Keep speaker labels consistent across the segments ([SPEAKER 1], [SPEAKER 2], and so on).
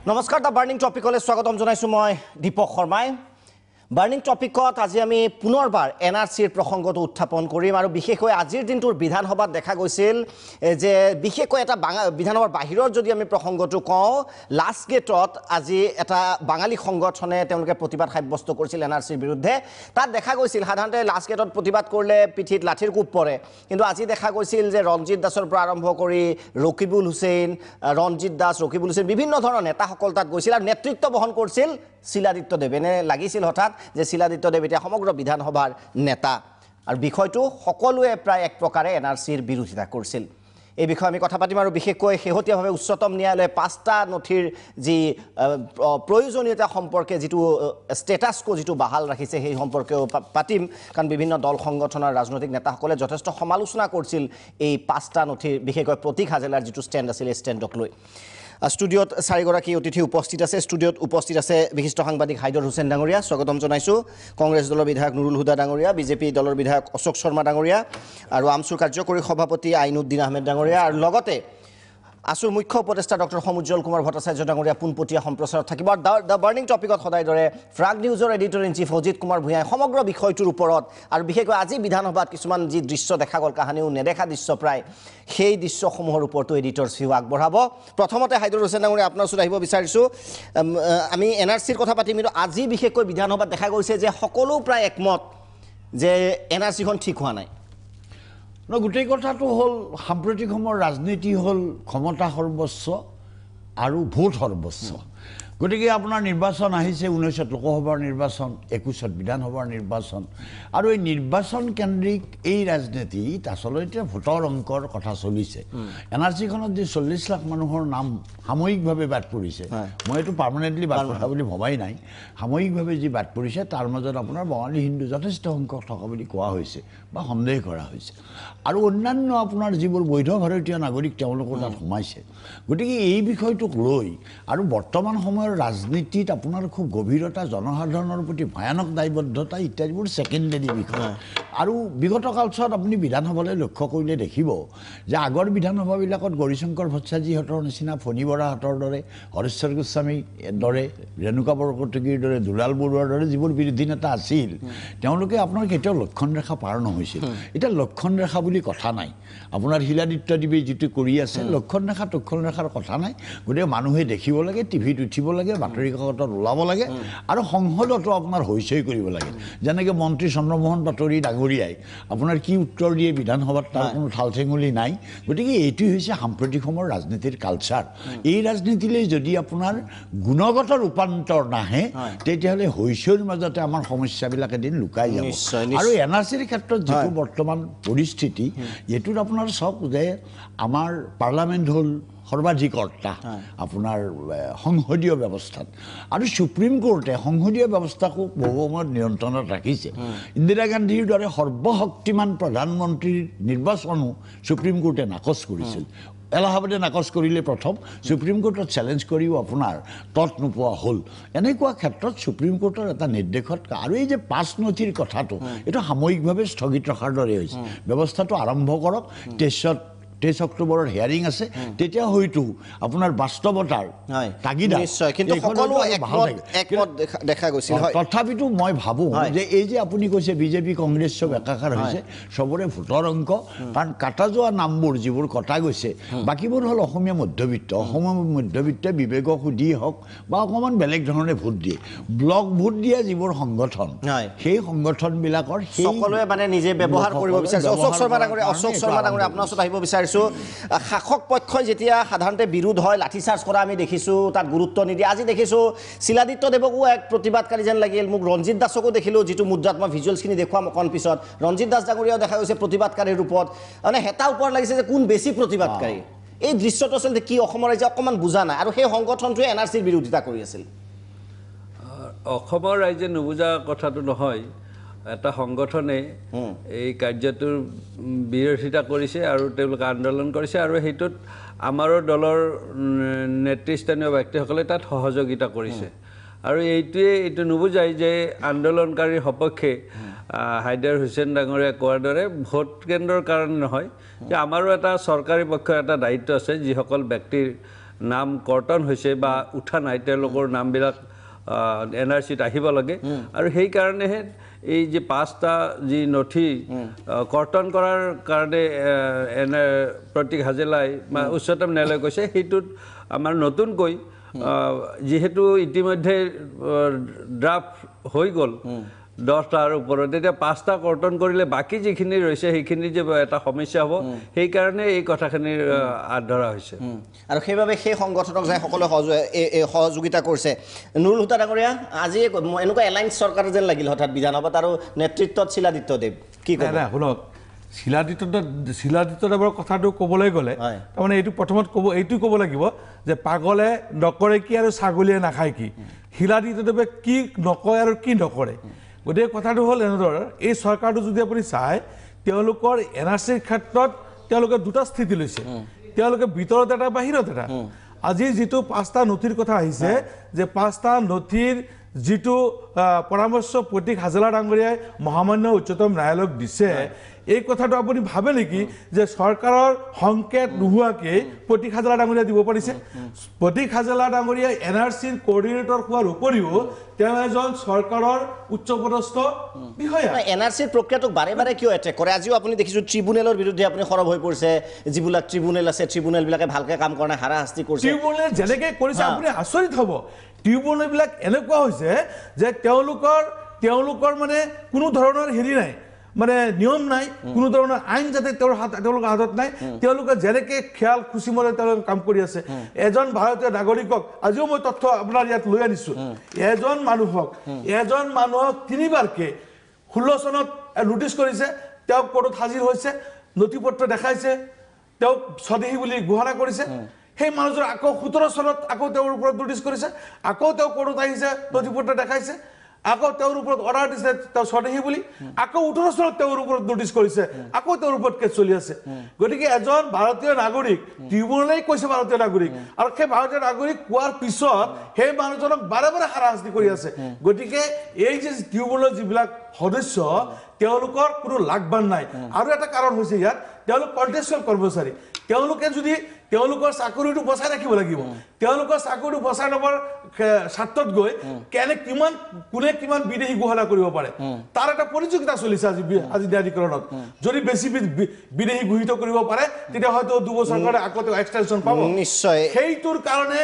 [SPEAKER 1] নমস্কাৰ দা বাৰ্নিং টপিকলৈ স্বাগতম জনাইছো মই দীপক শৰ্মাই বাৰ্নিং টপিকত আজি আমি পুনৰবাৰ এনআৰসিৰ প্ৰসংগটো উত্থাপন কৰিম আৰু বিশেষকৈ আজিৰ দিনটোৰ বিধানসভাত দেখা গৈছিল যে বিশেষকৈ এটা বিধানসভাৰ বাহিৰৰ যদি আমি প্ৰসংগটো কওঁ লাষ্ট গেটত আজি এটা বাঙালী সংগঠনে তেওঁলোকে প্ৰতিবাদ সাব্যস্ত কৰিছিল এনআৰসিৰ বিৰুদ্ধে তাত দেখা গৈছিল সাধাৰণতে লাষ্ট গেটত প্ৰতিবাদ কৰিলে পিঠিত লাঠিৰ কোব পৰে কিন্তু আজি দেখা গৈছিল যে ৰঞ্জিত দাসৰ পৰা আৰম্ভ কৰি ৰকিবুল হুছেইন ৰঞ্জিত দাস ৰকিবুল হুছেইন বিভিন্ন ধৰণৰ নেতাসকল তাত গৈছিল আৰু নেতৃত্ব বহন কৰিছিল শিলাদিত্য দেৱ এনে লাগিছিল হঠাৎ যে শিলাদিত্য দেৱ এতিয়া সমগ্ৰ বিধানসভাৰ নেতা আৰু বিষয়টো সকলোৱে প্ৰায় এক প্ৰকাৰে এনআৰসিৰ বিৰোধিতা কৰিছিল এই বিষয়ে আমি কথা পাতিম আৰু বিশেষকৈ শেহতীয়াভাৱে উচ্চতম ন্যায়ালয়ে ৫টা নথিৰ যি প্ৰয়োজনীয়তা সম্পৰ্কে যিটো ষ্টেটাছ কো যিটো বাহাল ৰাখিছে সেই সম্পৰ্কেও পাতিম কাৰণ বিভিন্ন দল সংগঠনৰ ৰাজনৈতিক নেতাসকলে যথেষ্ট সমালোচনা কৰিছিল এই ৫টা নথিৰ বিশেষকৈ প্ৰতীক হাজেলাৰ যিটো ষ্টেণ্ড আছিল এই ষ্টেণ্ডক লৈ স্টুডিওত চাৰিগৰাকী অতিথি উপস্থিত আছে স্টুডিওত উপস্থিত আছে বিশিষ্ট সাংবাদিক হাইদৰ হুছেইন ডাঙৰীয়া স্বাগতম জনাইছো কংগ্ৰেছ দলৰ বিধায়ক নুৰুল হুদা ডাঙৰীয়া বিজেপি দলৰ বিধায়ক অশোক শৰ্মা ডাঙৰীয়া আৰু আমছুৰ কাৰ্যকৰী সভাপতি আইনুদ্দিন আহমেদ ডাঙৰীয়া আৰু লগতে আসুৰ মুখ্য উপদেষ্টা ডক্টৰ সমুজ্জ্বল কুমাৰ ভট্টাচাৰ্য ডাঙৰীয়া পোনপটীয়া সম্প্ৰচাৰত থাকিব দ্য বাৰ্নিং টপিকত সদায় দৰে ফ্ৰাগ নিউজৰ editor in chief Ajit Kumar ভূঞাই সমগ্ৰ বিষয়টোৰ ওপৰত আৰু বিশেষকৈ আজি বিধানসভাত কিছুমান যি দৃশ্য দেখা গ'ল কাহানিও নেদেখা দৃশ্য প্ৰায় সেই দৃশ্যসমূহৰ ওপৰতো এডিটৰ ভিউ আগবঢ়াব প্ৰথমতে হাইদৰ হুছেইন ডাঙৰীয়া আপোনাৰ ওচৰত আহিব বিচাৰিছোঁ আমি এনআৰসিৰ কথা পাতিম কিন্তু আজি বিশেষকৈ বিধানসভাত দেখা গৈছে যে সকলো প্ৰায় একমত যে এনআৰসিখন ঠিক হোৱা নাই
[SPEAKER 2] গোটেই কথাটো হ'ল সাম্প্ৰতিক সময়ৰ ৰাজনীতি হ'ল ক্ষমতা সৰ্বস্ব আৰু ভোট সৰ্বস্ব গতিকে আপোনাৰ নিৰ্বাচন আহিছে 19ত লোকসভাৰ নিৰ্বাচন 21ত বিধানসভাৰ নিৰ্বাচন আৰু এই নিৰ্বাচন কেন্দ্ৰিক এই ৰাজনীতিত আচলতে ভোটৰ অংকৰ কথা চলিছে এনআৰসিখনত যে 40 লাখ মানুহৰ নাম সাময়িকভাৱে বাদ পৰিছে মই এইটো পাৰ্মানেণ্টলি বাদ পৰা বুলি ভবাই নাই সাময়িকভাৱে যি বাদ পৰিছে তাৰ মাজত আপোনাৰ বঙালী হিন্দু যথেষ্ট সংখ্যক থকা বুলি কোৱা হৈছে বা সন্দেহ কৰা হৈছে আৰু অন্যান্য আপোনাৰ যিবোৰ বৈধ ভাৰতীয় নাগৰিক তেওঁলোকৰ তাত সোমাইছে গতিকে এই বিষয়টোক লৈ আৰু বৰ্তমান সময়ৰ ৰাজনীতিত আপোনাৰ খুব গভীৰতা জনসাধাৰণৰ প্ৰতি ভয়ানক দায়বদ্ধতা ইত্যাদিবোৰ ছেকেণ্ডেৰী বিষয় আৰু বিগত কালছোৱাত আপুনি বিধানসভালৈ লক্ষ্য কৰিলে দেখিব যে আগৰ বিধানসভাবিলাকত গৌৰীশংকৰ ভট্টাচাৰ্যহঁতৰ নিচিনা ফণী বৰাহঁতৰ দৰে হৰেশ্বৰ গোস্বামীৰ দৰে ৰেণুকা বৰকটকীৰ দৰে দুলাল বৰুৱাৰ দৰে যিবোৰ বিৰোধী নেতা আছিল তেওঁলোকে আপোনাৰ কেতিয়াও লক্ষণ ৰেখা পাৰ নহৈছিল এতিয়া লক্ষণ ৰেখা বুলি কথা নাই আপোনাৰ শিলাদিত্য দেৱে যিটো কৰি আছে লক্ষণ ৰেখা তক্ষণ ৰেখাৰ কথা নাই গতিকে মানুহে দেখিব লাগে টিভিত উঠিব লাগে বাতৰি কাকতত ওলাব লাগে আৰু সংসদতো আপোনাৰ হৈচৈ কৰিব লাগে যেনেকৈ মন্ত্ৰী চন্দ্ৰমোহন পাটোৱাৰী ডাঙৰীয়াই আপোনাৰ কি উত্তৰ দিয়ে বিধানসভাত তাৰ কোনো ঠাল ঠেঙুলি নাই গতিকে এইটোৱেই হৈছে সাম্প্ৰতিক সময়ৰ ৰাজনীতিৰ কালচাৰ এই ৰাজনীতিলৈ যদি আপোনাৰ গুণগত ৰূপান্তৰ নাহে তেতিয়াহ'লে হৈচৈৰ মাজতে আমাৰ সমস্যাবিলাক এদিন লুকাই যাব আৰু এনআৰসিৰ ক্ষেত্ৰত যিটো বৰ্তমান পৰিস্থিতি এইটোত আপোনাৰ চাওক যে আমাৰ পাৰ্লামেণ্ট হ'ল সৰ্বাধিকৰ্তা আপোনাৰ সংসদীয় ব্যৱস্থাত আৰু সুপ্ৰিম কোৰ্টে সংসদীয় ব্যৱস্থাকো বহু সময়ত নিয়ন্ত্ৰণত ৰাখিছে ইন্দিৰা গান্ধীৰ দৰে সৰ্বশক্তিমান প্ৰধানমন্ত্ৰীৰ নিৰ্বাচনো সুপ্ৰিম কোৰ্টে নাকচ কৰিছিল এলাহাবাদে নাকচ কৰিলে প্ৰথম সুপ্ৰিম কোৰ্টত চেলেঞ্জ কৰিও আপোনাৰ তত নোপোৱা হ'ল এনেকুৱা ক্ষেত্ৰত সুপ্ৰিম কোৰ্টৰ এটা নিৰ্দেশত আৰু এই যে 5 নথিৰ কথাটো এইটো সাময়িকভাৱে স্থগিত ৰখাৰ দৰে হৈছে ব্যৱস্থাটো আৰম্ভ কৰক 23 অক্টোবৰৰ হিয়াৰিং আছে তেতিয়া হয়তো আপোনাৰ বাস্তৱতাৰ তাগিদা
[SPEAKER 1] নিশ্চয় কিন্তু সকলো একমত দেখা গৈছিল
[SPEAKER 2] তথাপিতো মই ভাবোঁ যে এই যে আপুনি কৈছে বিজেপি কংগ্ৰেছ চব একাকাৰ হৈছে চবৰে ভোটৰ অংক কাৰণ কাটা যোৱা নামবোৰ যিবোৰ কটা গৈছে বাকীবোৰ হ'ল অসমীয়া মধ্যবিত্ত অসমৰ মধ্যবিত্তে বিবেকক সুধি হওক বা অকণমান বেলেগ ধৰণে ভোট দিয়ে ব্লক ভোট দিয়া যিবোৰ সংগঠন সেই সংগঠনবিলাকৰ
[SPEAKER 1] সকলোৱে মানে নিজে ব্যৱহাৰ কৰিব বিচাৰিছে অশোক শৰ্মা ডাঙৰীয়া আপোনাৰ ওচৰত আহিব বিচাৰিছে শাসক পক্ষই যেতিয়া সাধাৰণতে বিৰোধ হয় লাঠিচাৰ্জ কৰা আমি দেখিছোঁ তাত গুৰুত্ব নিদিয়ে আজি দেখিছোঁ শিলাদিত্য দেৱকো এক প্ৰতিবাদকাৰী যেন লাগিল মোক ৰঞ্জিত দাসকো দেখিলোঁ যিটো মুদ্ৰাত মই ভিজুৱেলছখিনি দেখুৱাম অকণ পিছত ৰঞ্জিত দাস ডাঙৰীয়াও দেখা গৈছে প্ৰতিবাদকাৰীৰ ৰূপত মানে হেতা ওপৰত লাগিছে যে কোন বেছি প্ৰতিবাদকাৰী এই দৃশ্যটো আচলতে কি অসমৰ ৰাইজে অকণমান বুজা নাই আৰু সেই সংগঠনটোৱে এনআৰসিৰ বিৰোধিতা কৰি আছিল
[SPEAKER 3] অসমৰ ৰাইজে নুবুজা কথাটো নহয় এটা সংগঠনে এই কাৰ্যটোৰ বিৰোধিতা কৰিছে আৰু তেওঁলোকে আন্দোলন কৰিছে আৰু সেইটোত আমাৰো দলৰ নেতৃস্থানীয় ব্যক্তিসকলে তাত সহযোগিতা কৰিছে আৰু এইটো নুবুজায় যে আন্দোলনকাৰীৰ সপক্ষে হাইদৰ হুছেইন ডাঙৰীয়াই কোৱাৰ দৰে ভোট কেন্দ্ৰৰ কাৰণে নহয় যে আমাৰো এটা চৰকাৰী পক্ষৰ এটা দায়িত্ব আছে যিসকল ব্যক্তিৰ নাম কৰ্তন হৈছে বা উঠা নাই তেওঁলোকৰ নামবিলাক NRCত আহিব লাগে আৰু সেইকাৰণেহে এই যে 5টা যি নথি কৰ্তন কৰাৰ কাৰণে প্ৰতীক হাজেলাই বা উচ্চতম ন্যায়ালয়ে কৈছে সেইটোত আমাৰ নতুনকৈ যিহেতু ইতিমধ্যে ড্ৰাফ্ট হৈ গ'ল 10টাৰ ওপৰত তেতিয়া 5টা কৰ্তন কৰিলে বাকী যিখিনি ৰৈছে সেইখিনি যে এটা সমস্যা হ'ব সেইকাৰণে এই কথাখিনিৰ আঁত ধৰা হৈছে
[SPEAKER 1] আৰু সেইবাবে সেই সংগঠনক যাই সকলোৱে সহযোগিতা কৰিছে নুৰুল হুতা ডাঙৰীয়া আজি এনেকুৱা এলায়েন্স চৰকাৰ যেন লাগিল হঠাৎ বিধানসভাত আৰু নেতৃত্বত শিলাদিত্যদেৱ কি ক'ব
[SPEAKER 4] শুনক শিলাদিত্যদেৱৰ কথাটো ক'বলৈ গ'লে তাৰমানে এইটো প্ৰথমত এইটো ক'ব লাগিব যে পাগলে নকৰে কি আৰু ছাগলীয়ে নাখায় কি শিলাদিত্যদেৱে কি নকয় আৰু কি নকৰে গতিকে কথাটো হ'ল এনেদৰে এই চৰকাৰটো যদি আপুনি চায় তেওঁলোকৰ NRCৰ ক্ষেত্ৰত তেওঁলোকে দুটা স্থিতি লৈছে তেওঁলোকে ভিতৰত এটা বাহিৰত এটা আজি যিটো 5টা নথিৰ কথা আহিছে যে 5টা নথিৰ যিটো পৰামৰ্শ প্ৰতীক হাজেলা ডাঙৰীয়াই মহামান্য উচ্চতম ন্যায়ালয়ক দিছে এই কথাটো আপুনি ভাবে নেকি যে চৰকাৰৰ সংকেত নোহোৱাকৈ প্ৰতীক হাজেলা ডাঙৰীয়া দিব পাৰিছে প্ৰতীক হাজেলা ডাঙৰীয়াই NRCৰ কোঅৰ্ডিনেটৰ হোৱাৰ উপৰিও তেওঁ এজন চৰকাৰৰ উচ্চপদস্থ বিষয়া
[SPEAKER 1] NRCৰ প্ৰক্ৰিয়াটোক বাৰে বাৰে কিয় এটেক কৰে আজিও আপুনি দেখিছোঁ ট্ৰিব্যুনেলৰ বিৰুদ্ধে আপুনি সৰব হৈ পৰিছে যিবিলাক ট্ৰিব্যুনেল আছে ট্ৰিব্যুনেলবিলাকে ভালকৈ কাম কৰা নাই হাৰাশাস্তি কৰিছে
[SPEAKER 4] ট্ৰিব্যুনেল যেনেকৈ কৰিছে আপুনি আচৰিত হ'ব ট্ৰিব্যুনেলবিলাক এনেকুৱা হৈছে যে তেওঁলোকৰ মানে কোনো ধৰণৰ হেৰি নাই মানে নিয়ম নাই কোনো ধৰণৰ আইন যাতে তেওঁলোকৰ হাতত নাই তেওঁলোকে যেনেকৈ খেয়াল খুচি মতে তেওঁলোকে কাম কৰি আছে এজন ভাৰতীয় নাগৰিকক আজিও মই তথ্য আপোনাৰ ইয়াত লৈ আনিছোঁ এজন মানুহক 3বাৰকৈ 16 চনত নোটিছ কৰিছে তেওঁক কোৰ্টত হাজিৰ হৈছে নথি পত্ৰ দেখাইছে তেওঁক স্বদেশী বুলি ঘোষণা কৰিছে সেই মানুহজন আকৌ 17 চনত আকৌ তেওঁৰ ওপৰত নোটিছ কৰিছে আকৌ তেওঁ কোৰ্টত আহিছে নথি পত্ৰ দেখাইছে আকৌ তেওঁৰ ওপৰত অৰ্ডাৰ দিছে তেওঁ স্বদেশী বুলি আকৌ 18 চনত তেওঁৰ ওপৰত নোটিছ কৰিছে আকৌ তেওঁৰ ওপৰত কেছ চলি আছে গতিকে এজন ভাৰতীয় নাগৰিক ট্ৰিব্যুনেলেই কৈছে ভাৰতীয় নাগৰিক আৰু সেই ভাৰতীয় নাগৰিক কোৱাৰ পিছত সেই মানুহজনক বাৰে বাৰে হাৰাশাস্তি কৰি আছে গতিকে এই যে ট্ৰিব্যুনেলৰ যিবিলাক সদস্য তেওঁলোকৰ কোনো লাভৱান নাই আৰু এটা কাৰণ হৈছে ইয়াত তেওঁলোক কণ্টেক্সুৱেল কৰ্মচাৰী তেওঁলোকে যদি তেওঁলোকৰ চাকৰিটো বচাই ৰাখিব লাগিব তেওঁলোকৰ চাকৰিটো বচাই ল'বৰ স্বাৰ্থত গৈ কোনে কিমান বিদেশী ঘোষণা কৰিব পাৰে তাৰ এটা প্ৰতিযোগিতা চলিছে আজি ন্যায়াধিকৰণত যদি বেছি বিদেশী ঘোষিত কৰিব পাৰে তেতিয়া হয়তো 2 বছৰ কাৰণে আকৌ এক্সটেনশ্যন পাব
[SPEAKER 1] নিশ্চয়
[SPEAKER 4] সেইটোৰ কাৰণে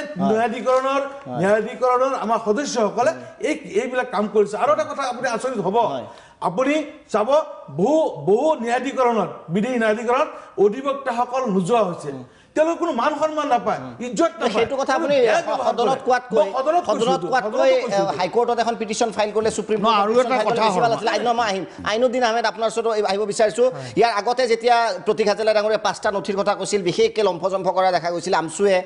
[SPEAKER 4] ন্যায়াধিকৰণৰ আমাৰ সদস্যসকলে এইবিলাক কাম কৰিছে আৰু এটা কথা আপুনি আচৰিত হ'ব আপুনি চাব বহু ন্যায়াধিকৰণত বিদেশী ন্যায়াধিকৰণত অধিবক্তাসকল নোযোৱা হৈছে তেওঁলোকৰ কোনো মান সন্মান নাপায় ইজ্জত নাপায়
[SPEAKER 1] সেইটো কথা আপুনি সদনত কোৱাতকৈ হাইকোৰ্টত এখন পিটিশ্যন ফাইল কৰিলে সুপ্ৰিম
[SPEAKER 2] আৰু এটা কথা
[SPEAKER 1] আইনুদ্দিন আহমেদ আপোনাৰ ওচৰত আহিব বিচাৰিছোঁ ইয়াৰ আগতে যেতিয়া প্ৰতীক হাজেলা ডাঙৰীয়াই 5টা নথিৰ কথা কৈছিল বিশেষকৈ লম্ফজম্ফ কৰা দেখা গৈছিল আমচুৱে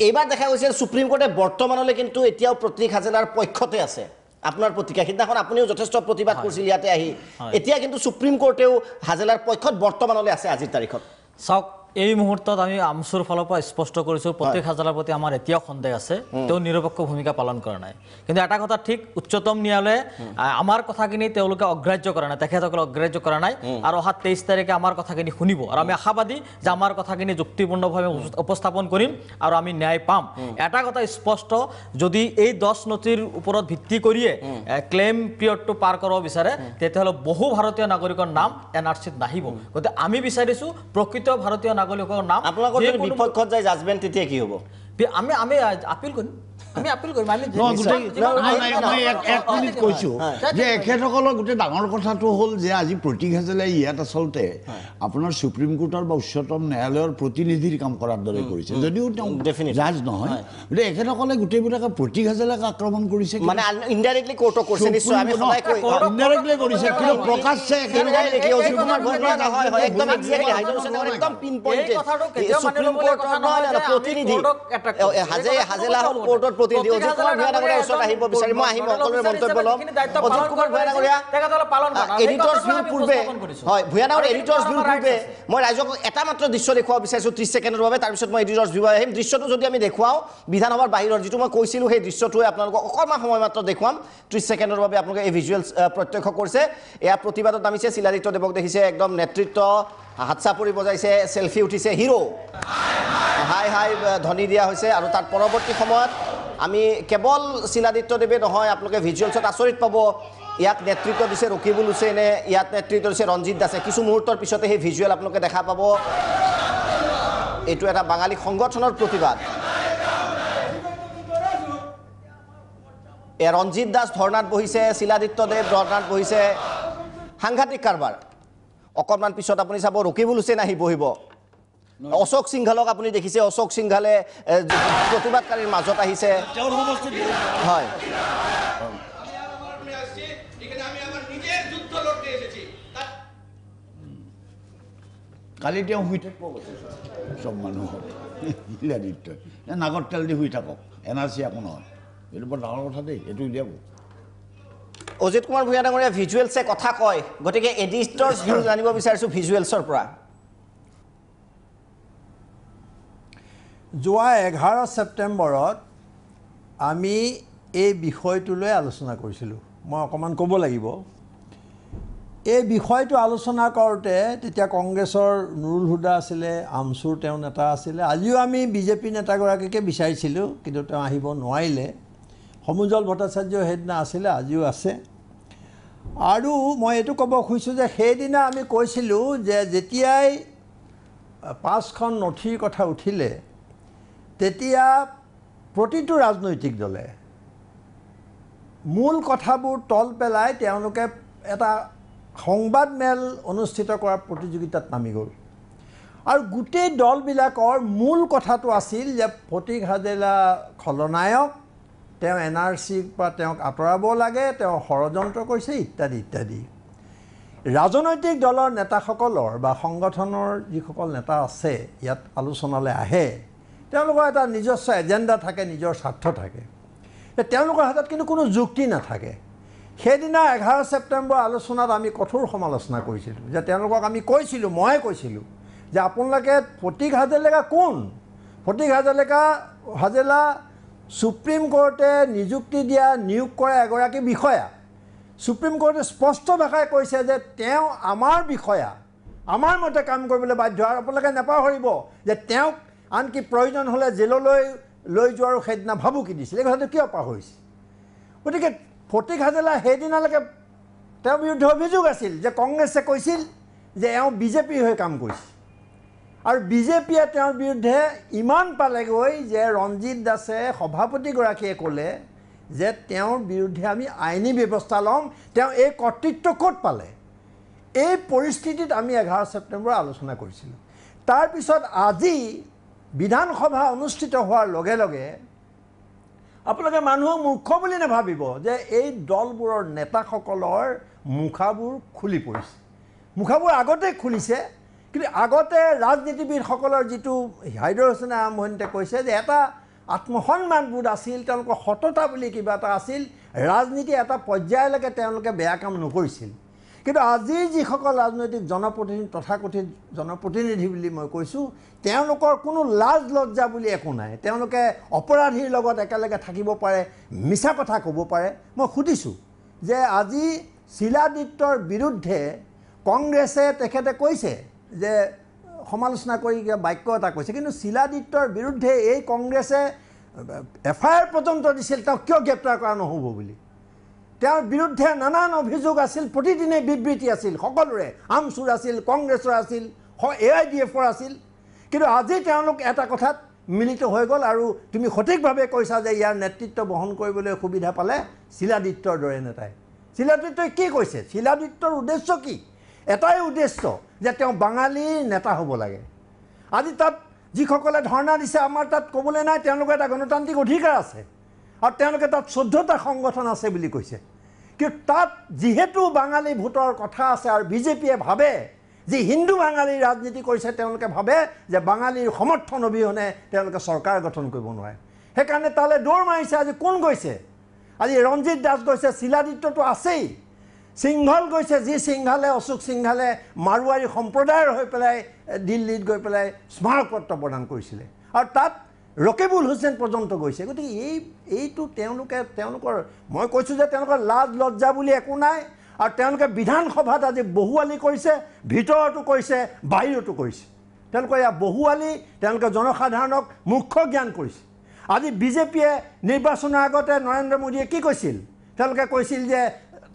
[SPEAKER 1] এইবাৰ দেখা গৈছিল সুপ্ৰিম কোৰ্টে বৰ্তমানলৈ কিন্তু এতিয়াও প্ৰতীক হাজেলাৰ পক্ষতে আছে আপোনাৰ প্ৰতিক্ৰিয়া সিদিনাখন আপুনিও যথেষ্ট প্ৰতিবাদ কৰিছিল ইয়াতে আহি এতিয়া কিন্তু সুপ্ৰিম কোৰ্টেও হাজেলাৰ পক্ষত বৰ্তমানলৈ আছে আজিৰ তাৰিখত
[SPEAKER 5] চাওক এই মুহূৰ্তত আমি আমচুৰ ফালৰ পৰা স্পষ্ট কৰিছোঁ প্ৰতীক হাজেলাৰ প্ৰতি আমাৰ এতিয়াও সন্দেহ আছে তেওঁ নিৰপেক্ষ ভূমিকা পালন কৰা নাই কিন্তু এটা কথা ঠিক উচ্চতম ন্যায়ালয়ে আমাৰ কথাখিনি তেওঁলোকে অগ্ৰাহ্য কৰা নাই তেখেতসকলে অগ্ৰাহ্য কৰা নাই আৰু অহা 23 তাৰিখে আমাৰ কথাখিনি শুনিব আৰু আমি আশাবাদী যে আমাৰ কথাখিনি যুক্তিপূৰ্ণভাৱে উপস্থাপন কৰিম আৰু আমি ন্যায় পাম এটা কথা স্পষ্ট যদি এই 10 নথিৰ ওপৰত ভিত্তি কৰিয়ে ক্লেইম পিৰিয়ডটো পাৰ কৰিব বিচাৰে তেতিয়াহ'লে বহু ভাৰতীয় নাগৰিকৰ নাম NRCত নাহিব গতিকে আমি বিচাৰিছোঁ প্ৰকৃত ভাৰতীয় নাগৰিকৰ নাম
[SPEAKER 1] আপোনালোকৰ যদি বিপক্ষত যায় জাজমেণ্ট তেতিয়া কি হ'ব
[SPEAKER 5] আমি আপিল কৰিম আমি আপিল কৰিম আমি
[SPEAKER 2] এক মিনিট কৈছোঁ যে এখেতসকলৰ গোটেই ডাঙৰ কথাটো হ'ল যে আজি প্ৰতীক হাজেলাই ইয়াত আচলতে আপোনাৰ সুপ্ৰিম কোৰ্টৰ বা উচ্চতম ন্যায়ালয়ৰ প্ৰতিনিধিৰ কাম কৰাৰ দৰে কৰিছে যদিও তেওঁ জাজ নহয় গতিকে এখেতসকলে গোটেইবিলাকে প্ৰতীক হাজেলাক আক্ৰমণ কৰিছে
[SPEAKER 1] মানে ইনডাইৰেক্টলি কোৰ্টক কৰিছে নিশ্চয় আমি সদায় কৈ
[SPEAKER 2] ইনডাইৰেক্টলি কৰিছে কিন্তু প্ৰকাশ্যে
[SPEAKER 1] একদম এক্সাক্টলি হাইড্ৰজেনৰ একদম পিন পইণ্ট সুপ্ৰিম কোৰ্টৰ নহয় প্ৰতিনিধি হাজেলা কোৰ্টৰ প্ৰতিনিধি অজিত কুমাৰ ভূঞা ডাঙৰীয়াৰ ওচৰত আহিব বিচাৰি মই আহিম সকলোৰে মন্তব্য ল'ম অজিত কুমাৰ ভূঞা ডাঙৰীয়া এডিটৰ্ছ ভিউৰ পূৰ্বে হয় ভূঞা ডাঙৰীয়া এডিটৰ্ছ ভিউৰ পূৰ্বে মই ৰাইজক এটা মাত্ৰ দৃশ্য দেখুৱাব বিচাৰিছোঁ 30 ছেকেণ্ডৰ বাবে তাৰপিছত মই এডিটৰ্ছ ভিউ আহিম দৃশ্যটো যদি আমি দেখুৱাওঁ বিধানসভাৰ বাহিৰৰ যিটো মই কৈছিলোঁ সেই দৃশ্যটোৱে আপোনালোকক অকণমান সময় মাত্ৰ দেখুৱাম 30 ছেকেণ্ডৰ বাবে আপোনালোকে এই ভিজুৱেলছ প্ৰত্যক্ষ কৰিছে এয়া প্ৰতিবাদত নামিছে শিলাদিত্যদেৱক দেখিছে একদম নেতৃত্ব হাত চাপৰি বজাইছে চেলফি উঠিছে হিৰো হাই হাই ধ্বনি দিয়া হৈছে আৰু তাৰ পৰৱৰ্তী সময়ত আমি কেৱল শিলাদিত্যদেৱে নহয় আপোনালোকে ভিজুৱেলছত আচৰিত পাব ইয়াক নেতৃত্ব দিছে ৰকিবুল হুছেইনে ইয়াত নেতৃত্ব দিছে ৰঞ্জিত দাসে কিছু মুহূৰ্তৰ পিছতে সেই ভিজুৱেল আপোনালোকে দেখা পাব এইটো এটা বাঙালী সংগঠনৰ প্ৰতিবাদ ৰঞ্জিত দাস ধৰ্ণাত বহিছে শিলাদিত্যদেৱ ধৰ্ণাত বহিছে সাংঘাতিক কাৰবাৰ অকণমান পিছত আপুনি চাব ৰকিবুল হুছেইন আহি বহিব অশোক সিংঘালক আপুনি দেখিছে অশোক সিংঘালে প্ৰতিবাদকাৰীৰ মাজত আহিছে হয়
[SPEAKER 2] কালি তেওঁ শুই থাকিব চব মানুহৰ শিলাদিত্য নাগত তেল দি শুই থাকক NRC একো নহয় এইটো বৰ ডাঙৰ কথা দেই এইটো উলিয়াব
[SPEAKER 1] অজিত কুমাৰ ভূঞা ডাঙৰীয়া ভিজুৱেলছে কথা কয় গতিকে এডিটৰ্ছ ভিউ জানিব বিচাৰিছোঁ ভিজুৱেলছৰ পৰা
[SPEAKER 6] যোৱা 11 ছেপ্টেম্বৰত আমি এই বিষয়টোলৈ আলোচনা কৰিছিলোঁ মই অকণমান ক'ব লাগিব এই বিষয়টো আলোচনা কৰোঁতে তেতিয়া কংগ্ৰেছৰ নুৰুল হুদা আছিলে আমচুৰ তেওঁ নেতা আছিলে আজিও আমি বিজেপি নেতাগৰাকীকে বিচাৰিছিলোঁ কিন্তু তেওঁ আহিব নোৱাৰিলে সমুজল ভট্টাচাৰ্য সেইদিনা আছিলে আজিও আছে আৰু মই এইটো ক'ব খুজিছোঁ যে সেইদিনা আমি কৈছিলোঁ যে যেতিয়াই 5খন নথিৰ কথা উঠিলে তেতিয়া প্ৰতিটো ৰাজনৈতিক দলে মূল কথাবোৰ তল পেলাই তেওঁলোকে এটা সংবাদমেল অনুষ্ঠিত কৰাৰ প্ৰতিযোগিতাত নামি গ'ল আৰু গোটেই দলবিলাকৰ মূল কথাটো আছিল যে ফটিক হাজেলা খলনায়ক তেওঁ NRCৰ পৰা তেওঁক আঁতৰাব লাগে তেওঁ ষড়যন্ত্ৰ কৰিছে ইত্যাদি ইত্যাদি ৰাজনৈতিক দলৰ নেতাসকলৰ বা সংগঠনৰ যিসকল নেতা আছে ইয়াত আলোচনালৈ আহে তেওঁলোকৰ এটা নিজস্ব এজেণ্ডা থাকে নিজৰ স্বাৰ্থ থাকে তেওঁলোকৰ হাতত কিন্তু কোনো যুক্তি নাথাকে সেইদিনা 11 ছেপ্টেম্বৰ আলোচনাত আমি কঠোৰ সমালোচনা কৰিছিলোঁ যে তেওঁলোকক আমি কৈছিলোঁ মই কৈছিলোঁ যে আপোনালোকে ফটিক হাজেলা কোন ফটিক হাজেলা সুপ্ৰিম কোৰ্টে নিযুক্তি দিয়া নিয়োগ কৰা এগৰাকী বিষয়া সুপ্ৰিম কোৰ্টে স্পষ্ট ভাষাৰে কৈছে যে তেওঁ আমাৰ বিষয়া আমাৰ মতে কাম কৰিবলৈ বাধ্য আৰু আপোনালোকে নাপাহৰিব যে তেওঁক আনকি প্ৰয়োজন হ'লে জেললৈ লৈ যোৱাৰো সেইদিনা ভাবুকি দিছিল এই কথাটো কিয় পাহৰিছে গতিকে ফটিক হাজেলা সেইদিনালৈকে তেওঁৰ বিৰুদ্ধে অভিযোগ আছিল যে কংগ্ৰেছে কৈছিল যে এওঁ বিজেপিৰ হৈ কাম কৰিছে আৰু বিজেপিয়ে তেওঁৰ বিৰুদ্ধে ইমান পালেগৈ যে ৰঞ্জিত দাসে সভাপতিগৰাকীয়ে ক'লে যে তেওঁৰ বিৰুদ্ধে আমি আইনী ব্যৱস্থা ল'ম তেওঁ এই কৰ্তৃত্ব ক'ত পালে এই পৰিস্থিতিত আমি 11 ছেপ্টেম্বৰ আলোচনা কৰিছিলোঁ তাৰপিছত আজি বিধানসভা অনুষ্ঠিত হোৱাৰ লগে লগে আপোনালোকে মানুহক মূৰ্খ বুলি নাভাবিব যে এই দলবোৰৰ নেতাসকলৰ মুখাবোৰ খুলি পৰিছে মুখাবোৰ আগতে খুলিছে কিন্তু আগতে ৰাজনীতিবিদসকলৰ যিটো হাইদৰ হুছেইনে আৰম্ভণিতে কৈছে যে এটা আত্মসন্মানবোধ আছিল তেওঁলোকৰ সততা বুলি কিবা এটা আছিল ৰাজনীতি এটা পৰ্যায়লৈকে তেওঁলোকে বেয়া কাম নকৰিছিল কিন্তু আজি যিসকল ৰাজনৈতিক জনপ্ৰতিনিধি তথাকথিত জনপ্ৰতিনিধি বুলি মই কৈছোঁ তেওঁলোকৰ কোনো লাজ লজ্জা বুলি একো নাই তেওঁলোকে অপৰাধীৰ লগত একেলগে থাকিব পাৰে মিছা কথা ক'ব পাৰে মই সুধিছোঁ যে আজি শিলাদিত্যৰ বিৰুদ্ধে কংগ্ৰেছে তেখেতে কৈছে যে সমালোচনা কৰি বাক্য এটা কৈছে কিন্তু শিলাদিত্যৰ বিৰুদ্ধে এই কংগ্ৰেছে FIR পৰ্যন্ত দিছিল তেওঁক কিয় গ্ৰেপ্তাৰ কৰা নহ'ব বুলি তেওঁৰ বিৰুদ্ধে নানান অভিযোগ আছিল প্ৰতিদিনে বিবৃতি আছিল সকলোৰে আমচুৰ আছিল কংগ্ৰেছৰ আছিল AIDFৰ আছিল কিন্তু আজি তেওঁলোক এটা কথাত মিলিত হৈ গ'ল আৰু তুমি সঠিকভাৱে কৈছা যে ইয়াৰ নেতৃত্ব বহন কৰিবলৈ সুবিধা পালে শিলাদিত্যৰ দৰে নেতাই শিলাদিত্যই কি কৈছে শিলাদিত্যৰ উদ্দেশ্য কি এটাই উদ্দেশ্য যে তেওঁ বাঙালীৰ নেতা হ'ব লাগে আজি তাত যিসকলে ধৰ্ণা দিছে আমাৰ তাত ক'বলৈ নাই তেওঁলোকৰ এটা গণতান্ত্ৰিক অধিকাৰ আছে আৰু তেওঁলোকে তাত 14টা সংগঠন আছে বুলি কৈছে কিন্তু তাত যিহেতু বাঙালী ভোটৰ কথা আছে আৰু বিজেপিয়ে ভাবে যে হিন্দু বাঙালীৰ ৰাজনীতি কৰিছে তেওঁলোকে ভাবে যে বাঙালীৰ সমৰ্থন অবিহনে তেওঁলোকে চৰকাৰ গঠন কৰিব নোৱাৰে সেইকাৰণে তালৈ দৌৰ মাৰিছে আজি কোন গৈছে আজি ৰঞ্জিত দাস গৈছে শিলাদিত্যটো আছেই সিংঘল গৈছে যি সিংঘালে অশোক সিংঘালে মাৰোৱাৰী সম্প্ৰদায়ৰ হৈ পেলাই দিল্লীত গৈ পেলাই স্মাৰক পত্ৰ প্ৰদান কৰিছিলে আৰু তাত ৰকিবুল হুছেইন পৰ্যন্ত গৈছে গতিকে এইটো তেওঁলোকৰ মই কৈছোঁ যে তেওঁলোকৰ লাজ লজ্জা বুলি একো নাই আৰু তেওঁলোকে বিধানসভাত আজি বহুৱালি কৰিছে ভিতৰতো কৰিছে বাহিৰতো কৰিছে তেওঁলোকে ইয়াত বহুৱালি তেওঁলোকে জনসাধাৰণক মূৰ্খ জ্ঞান কৰিছে আজি বিজেপিয়ে নিৰ্বাচনৰ আগতে নৰেন্দ্ৰ মোদীয়ে কি কৈছিল তেওঁলোকে কৈছিল যে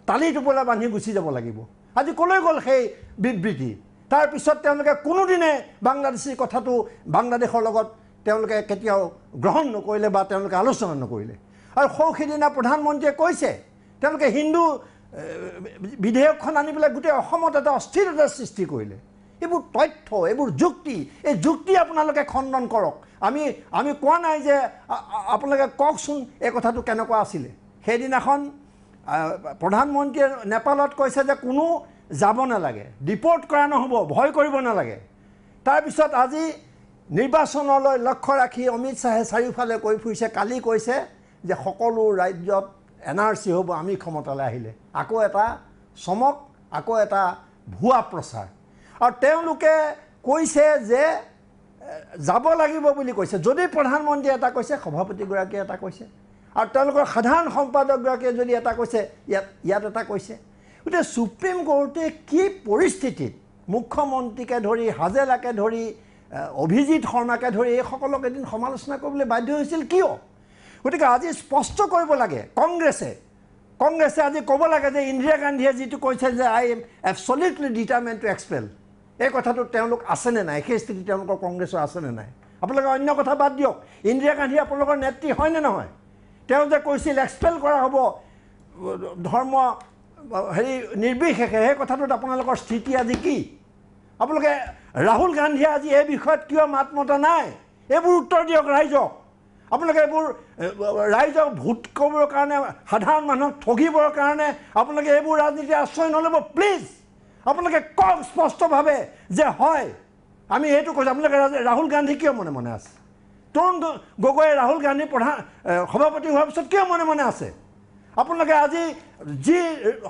[SPEAKER 6] তালি টোপোলা বান্ধি গুচি যাব লাগিব আজি কলৈ গ'ল সেই বিবৃতি তাৰপিছত তেওঁলোকে কোনোদিনে বাংলাদেশী কথাটো বাংলাদেশৰ লগত তেওঁলোকে কেতিয়াও গ্ৰহণ নকৰিলে বা তেওঁলোকে আলোচনা নকৰিলে আৰু সৌখিদিনা প্ৰধানমন্ত্ৰীয়ে কৈছে তেওঁলোকে হিন্দু বিধেয়কখন আনি পেলাই গোটেই অসমত এটা অস্থিৰতাৰ সৃষ্টি কৰিলে এইবোৰ তথ্য এইবোৰ যুক্তি এই যুক্তি আপোনালোকে খণ্ডন কৰক আমি কোৱা নাই যে আপোনালোকে কওকচোন এই কথাটো কেনেকুৱা আছিলে সেইদিনাখন প্ৰধানমন্ত্ৰীয়ে নেপালত কৈছে যে কোনো যাব নালাগে ডিপৰ্ট কৰা নহ'ব ভয় কৰিব নালাগে তাৰপিছত আজি নিৰ্বাচনলৈ লক্ষ্য ৰাখি অমিত শ্বাহে চাৰিওফালে কৈ ফুৰিছে কালি কৈছে যে সকলো ৰাজ্যত NRC হ'ব আমি ক্ষমতালৈ আহিলে আকৌ এটা চমক আকৌ এটা ভুৱা প্ৰচাৰ আৰু তেওঁলোকে কৈছে যে যাব লাগিব বুলি কৈছে যদি প্ৰধানমন্ত্ৰীয়ে এটা কৈছে সভাপতিগৰাকীয়ে এটা কৈছে আৰু তেওঁলোকৰ সাধাৰণ সম্পাদকগৰাকীয়ে যদি এটা কৈছে ইয়াত এটা কৈছে গতিকে সুপ্ৰিম কোৰ্টে কি পৰিস্থিতিত মুখ্যমন্ত্ৰীকে ধৰি হাজেলাকে ধৰি অভিজিৎ শৰ্মাকে ধৰি এইসকলক এদিন সমালোচনা কৰিবলৈ বাধ্য হৈছিল কিয় গতিকে আজি স্পষ্ট কৰিব লাগে কংগ্ৰেছে আজি ক'ব লাগে যে ইন্দিৰা গান্ধীয়ে যিটো কৈছে যে আই এম এবছলিউটলি ডিটাৰমাইণ্ড টু এক্সপেল এই কথাটো তেওঁলোক আছেনে নাই সেই স্থিতি তেওঁলোকৰ কংগ্ৰেছৰ আছেনে নাই আপোনালোকে অন্য কথা বাদ দিয়ক ইন্দিৰা গান্ধী আপোনালোকৰ নেত্ৰী হয়নে নহয় তেওঁ যে কৈছিল এক্সপেল কৰা হ'ব ধৰ্ম হেৰি নিৰ্বিশেষে সেই কথাটোত আপোনালোকৰ স্থিতি আজি কি আপোনালোকে ৰাহুল গান্ধীয়ে আজি এই বিষয়ত কিয় মাত মতা নাই এইবোৰ উত্তৰ দিয়ক ৰাইজক আপোনালোকে এইবোৰ ৰাইজক ভোট কৰিবৰ কাৰণে সাধাৰণ মানুহক ঠগিবৰ কাৰণে আপোনালোকে এইবোৰ ৰাজনীতি আশ্ৰয় নল'ব প্লিজ আপোনালোকে কওক স্পষ্টভাৱে যে হয় আমি এইটো কৈছোঁ আপোনালোকে ৰাহুল গান্ধী কিয় মনে মনে আছে তৰুণ গগৈয়ে ৰাহুল গান্ধী সভাপতি হোৱাৰ পিছত কিয় মনে মনে আছে আপোনালোকে আজি যি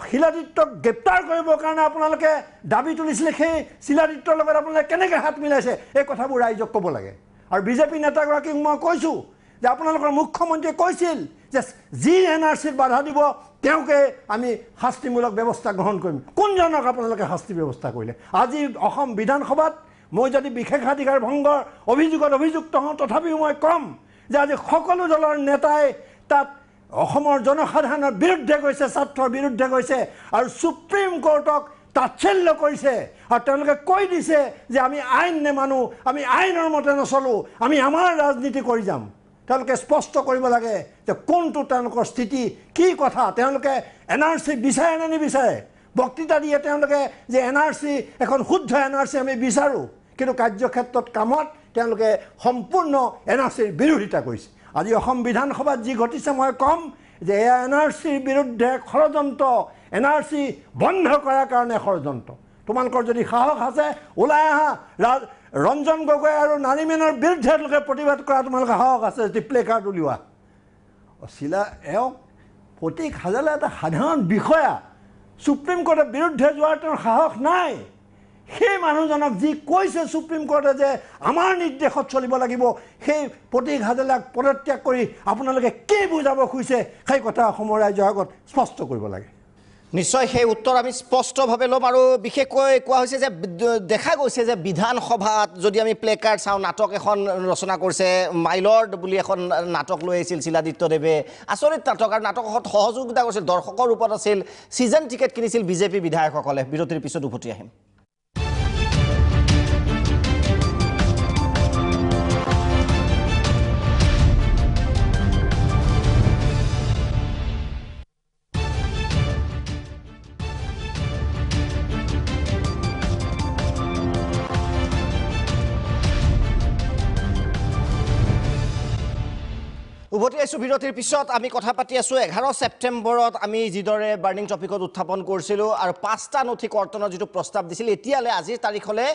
[SPEAKER 6] শিলাদিত্যক গ্ৰেপ্তাৰ কৰিবৰ কাৰণে আপোনালোকে দাবী তুলিছিলে সেই শিলাদিত্যৰ লগত আপোনালোকে কেনেকৈ হাত মিলাইছে এই কথাবোৰ ৰাইজক ক'ব লাগে আৰু বিজেপি নেতাগৰাকীক মই কৈছোঁ যে আপোনালোকৰ মুখ্যমন্ত্ৰীয়ে কৈছিল যে যি NRCত বাধা দিব তেওঁকে আমি শাস্তিমূলক ব্যৱস্থা গ্ৰহণ কৰিম কোনজনক আপোনালোকে শাস্তি ব্যৱস্থা কৰিলে আজি অসম বিধানসভাত মই যদি বিশেষাধিকাৰ ভংগৰ অভিযোগত অভিযুক্ত হওঁ তথাপিও মই ক'ম যে আজি সকলো দলৰ নেতাই তাত অসমৰ জনসাধাৰণৰ বিৰুদ্ধে গৈছে স্বাৰ্থৰ বিৰুদ্ধে গৈছে আৰু সুপ্ৰিম কোৰ্টক তাৎসল্য কৰিছে আৰু তেওঁলোকে কৈ দিছে যে আমি আইন নেমানো আমি আইনৰ মতে নচলোঁ আমি আমাৰ ৰাজনীতি কৰি যাম তেওঁলোকে স্পষ্ট কৰিব লাগে যে কোনটো তেওঁলোকৰ স্থিতি কি কথা তেওঁলোকে NRC বিচাৰে নে নিবিচাৰে বক্তৃতা দিয়ে তেওঁলোকে যে NRC এখন শুদ্ধ NRC আমি বিচাৰোঁ কিন্তু কাৰ্যক্ষেত্ৰত কামত তেওঁলোকে সম্পূৰ্ণ NRCৰ বিৰোধিতা কৰিছে আজি অসম বিধানসভাত যি ঘটিছে মই ক'ম যে এয়া NRCৰ বিৰুদ্ধে ষড়যন্ত্ৰ NRC বন্ধ কৰাৰ কাৰণে ষড়যন্ত্ৰ তোমালোকৰ যদি সাহস আছে ওলাই আহা ৰঞ্জন গগৈ আৰু নাৰীমেনৰ বিৰুদ্ধে তেওঁলোকে প্ৰতিবাদ কৰা তোমালোকে সাহস আছে যদি প্লে কাৰ্ড উলিওৱা এওঁক প্ৰতীক হাজেলা এটা সাধাৰণ বিষয়া সুপ্ৰিম কোৰ্টৰ বিৰুদ্ধে যোৱাৰ তেওঁৰ সাহস নাই সেই মানুহজনক যি কৈছে সুপ্ৰিম কোৰ্টে যে আমাৰ নিৰ্দেশত চলিব লাগিব সেই প্ৰতীক হাজেলাক পদত্যাগ কৰি আপোনালোকে কি বুজাব খুজিছে সেই কথা অসমৰ ৰাইজৰ আগত স্পষ্ট কৰিব লাগে
[SPEAKER 1] নিশ্চয় সেই উত্তৰ আমি স্পষ্টভাৱে ল'ম আৰু বিশেষকৈ কোৱা হৈছে যে দেখা গৈছে যে বিধানসভাত যদি আমি প্লে কাৰ্ড চাওঁ নাটক এখন ৰচনা কৰিছে মাইলৰ্ড বুলি এখন নাটক লৈ আহিছিল শিলাদিত্যদেৱে আচৰিত নাটক আৰু নাটকত সহযোগিতা কৰিছিল দৰ্শকৰ ৰূপত আছিল ছিজন টিকেট কিনিছিল বিজেপি বিধায়কসকলে বিৰতিৰ পিছত উভতি আহিম উভতি আছোঁ বিৰতিৰ পিছত আমি কথা পাতি আছোঁ 11 ছেপ্টেম্বৰত আমি যিদৰে বাৰ্নিং টপিকত উত্থাপন কৰিছিলোঁ আৰু 5টা নথি কৰ্তনৰ যিটো প্ৰস্তাৱ দিছিল এতিয়ালৈ আজিৰ তাৰিখলৈ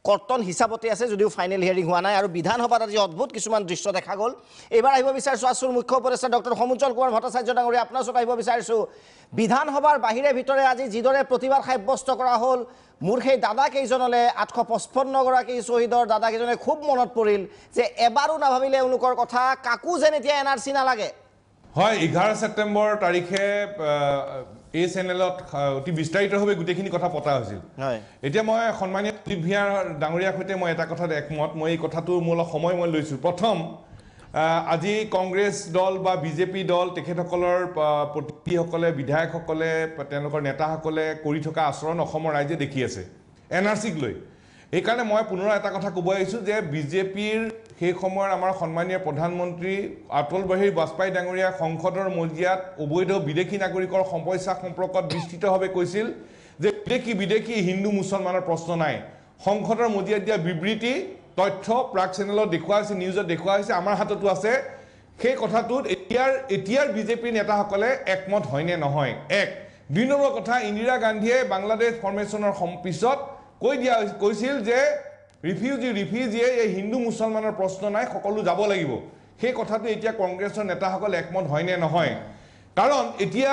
[SPEAKER 1] কৰ্তন হিচাপতে আছে যদিও ফাইনেল হিয়াৰিং হোৱা নাই আৰু বিধানসভাত আজি অদ্ভুত কিছুমান দৃশ্য দেখা গ'ল এইবাৰ আহিব বিচাৰিছোঁ আছুৰ মুখ্য উপদেষ্টা ডক্টৰ সমুজ্জ্বল কুমাৰ ভট্টাচাৰ্য ডাঙৰীয়া আপোনাৰ ওচৰত আহিব বিচাৰিছোঁ বিধানসভাৰ বাহিৰে ভিতৰে আজি যিদৰে প্ৰতিবাদ সাব্যস্ত কৰা হ'ল মোৰ সেই দাদা কেইজনলৈ 855 গৰাকী শ্বহীদৰ দাদা কেইজনে খুব মনত পৰিল যে এবাৰো নাভাবিলে এওঁলোকৰ কথা কাকো যেন এতিয়া NRC নালাগে
[SPEAKER 7] হয় 11 ছেপ্টেম্বৰ তাৰিখে এই চেনেলত অতি বিস্তাৰিতভাৱে গোটেইখিনি কথা পতা হৈছিল
[SPEAKER 1] হয়
[SPEAKER 7] এতিয়া মই সন্মানীয় দিলীপ ভূঞা ডাঙৰীয়াৰ সৈতে মই এটা কথাত একমত মই এই কথাটো মোৰ অলপ সময় মই লৈছোঁ প্ৰথম আজি কংগ্ৰেছ দল বা বিজেপি দল তেখেতসকলৰ প্ৰতিনিধিসকলে বিধায়কসকলে তেওঁলোকৰ নেতাসকলে কৰি থকা আচৰণ অসমৰ ৰাইজে দেখি আছে NRCক লৈ এইকাৰণে মই পুনৰ এটা কথা ক'ব আহিছোঁ যে বিজেপিৰ সেই সময়ৰ আমাৰ সন্মানীয় প্ৰধানমন্ত্ৰী অটল বিহাৰী বাজপেয়ী ডাঙৰীয়া সংসদৰ মজিয়াত অবৈধ বিদেশী নাগৰিকৰ সমস্যা সম্পৰ্কত বিস্তৃতভাৱে কৈছিল যে বিদেশী হিন্দু মুছলমানৰ প্ৰশ্ন নাই সংসদৰ মজিয়াত দিয়া বিবৃতি তথ্য প্ৰাক চেনেলত দেখুওৱা হৈছে নিউজত দেখুওৱা হৈছে আমাৰ হাততো আছে সেই কথাটোত এতিয়াৰ বিজেপিৰ নেতাসকলে একমত হয়নে নহয় এক দুই নম্বৰ কথা ইন্দিৰা গান্ধীয়ে বাংলাদেশ ফৰ্মেশ্যনৰ পিছত কৈছিল যে ৰিফিউজিয়ে এই হিন্দু মুছলমানৰ প্ৰশ্ন নাই সকলো যাব লাগিব সেই কথাটো এতিয়া কংগ্ৰেছৰ নেতাসকল একমত হয়নে নহয় কাৰণ এতিয়া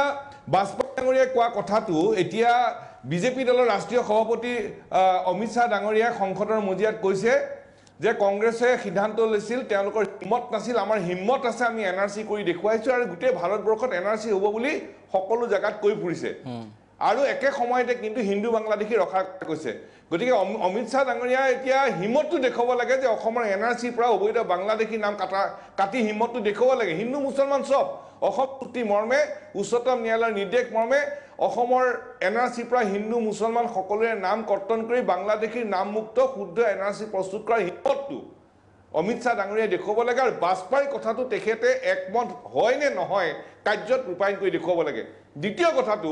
[SPEAKER 7] বাজপেয়ী ডাঙৰীয়াই কোৱা কথাটো এতিয়া বিজেপি দলৰ ৰাষ্ট্ৰীয় সভাপতি অমিত শ্বাহ ডাঙৰীয়াই সংসদৰ মজিয়াত কৈছে যে কংগ্ৰেছে সিদ্ধান্ত লৈছিল তেওঁলোকৰ হিম্মত নাছিল আমাৰ হিম্মত আছে আমি NRC কৰি দেখুৱাইছোঁ আৰু গোটেই ভাৰতবৰ্ষত NRC হ'ব বুলি সকলো জেগাত কৈ ফুৰিছে আৰু একে সময়তে কিন্তু হিন্দু বাংলাদেশী ৰখাৰ কথা কৈছে গতিকে অমিত শ্বাহ ডাঙৰীয়াই এতিয়া হিম্মতটো দেখুৱাব লাগে যে অসমৰ NRCৰ পৰা অবৈধ বাংলাদেশী নাম কাটি হিম্মতটো দেখুৱাব লাগে হিন্দু মুছলমান চব অসম চুক্তি মৰ্মে উচ্চতম ন্যায়ালয়ৰ নিৰ্দেশ মৰ্মে অসমৰ NRCৰ পৰা হিন্দু মুছলমান সকলোৰে নাম কৰ্তন কৰি বাংলাদেশীৰ নামমুক্ত শুদ্ধ NRC প্ৰস্তুত কৰাৰ হিম্মতটো অমিত শ্বাহ ডাঙৰীয়াই দেখুৱাব লাগে আৰু বাজপেয়ীৰ কথাটো তেখেতে একমত হয় নে নহয় কাৰ্যত ৰূপায়ণ কৰি দেখুৱাব লাগে দ্বিতীয় কথাটো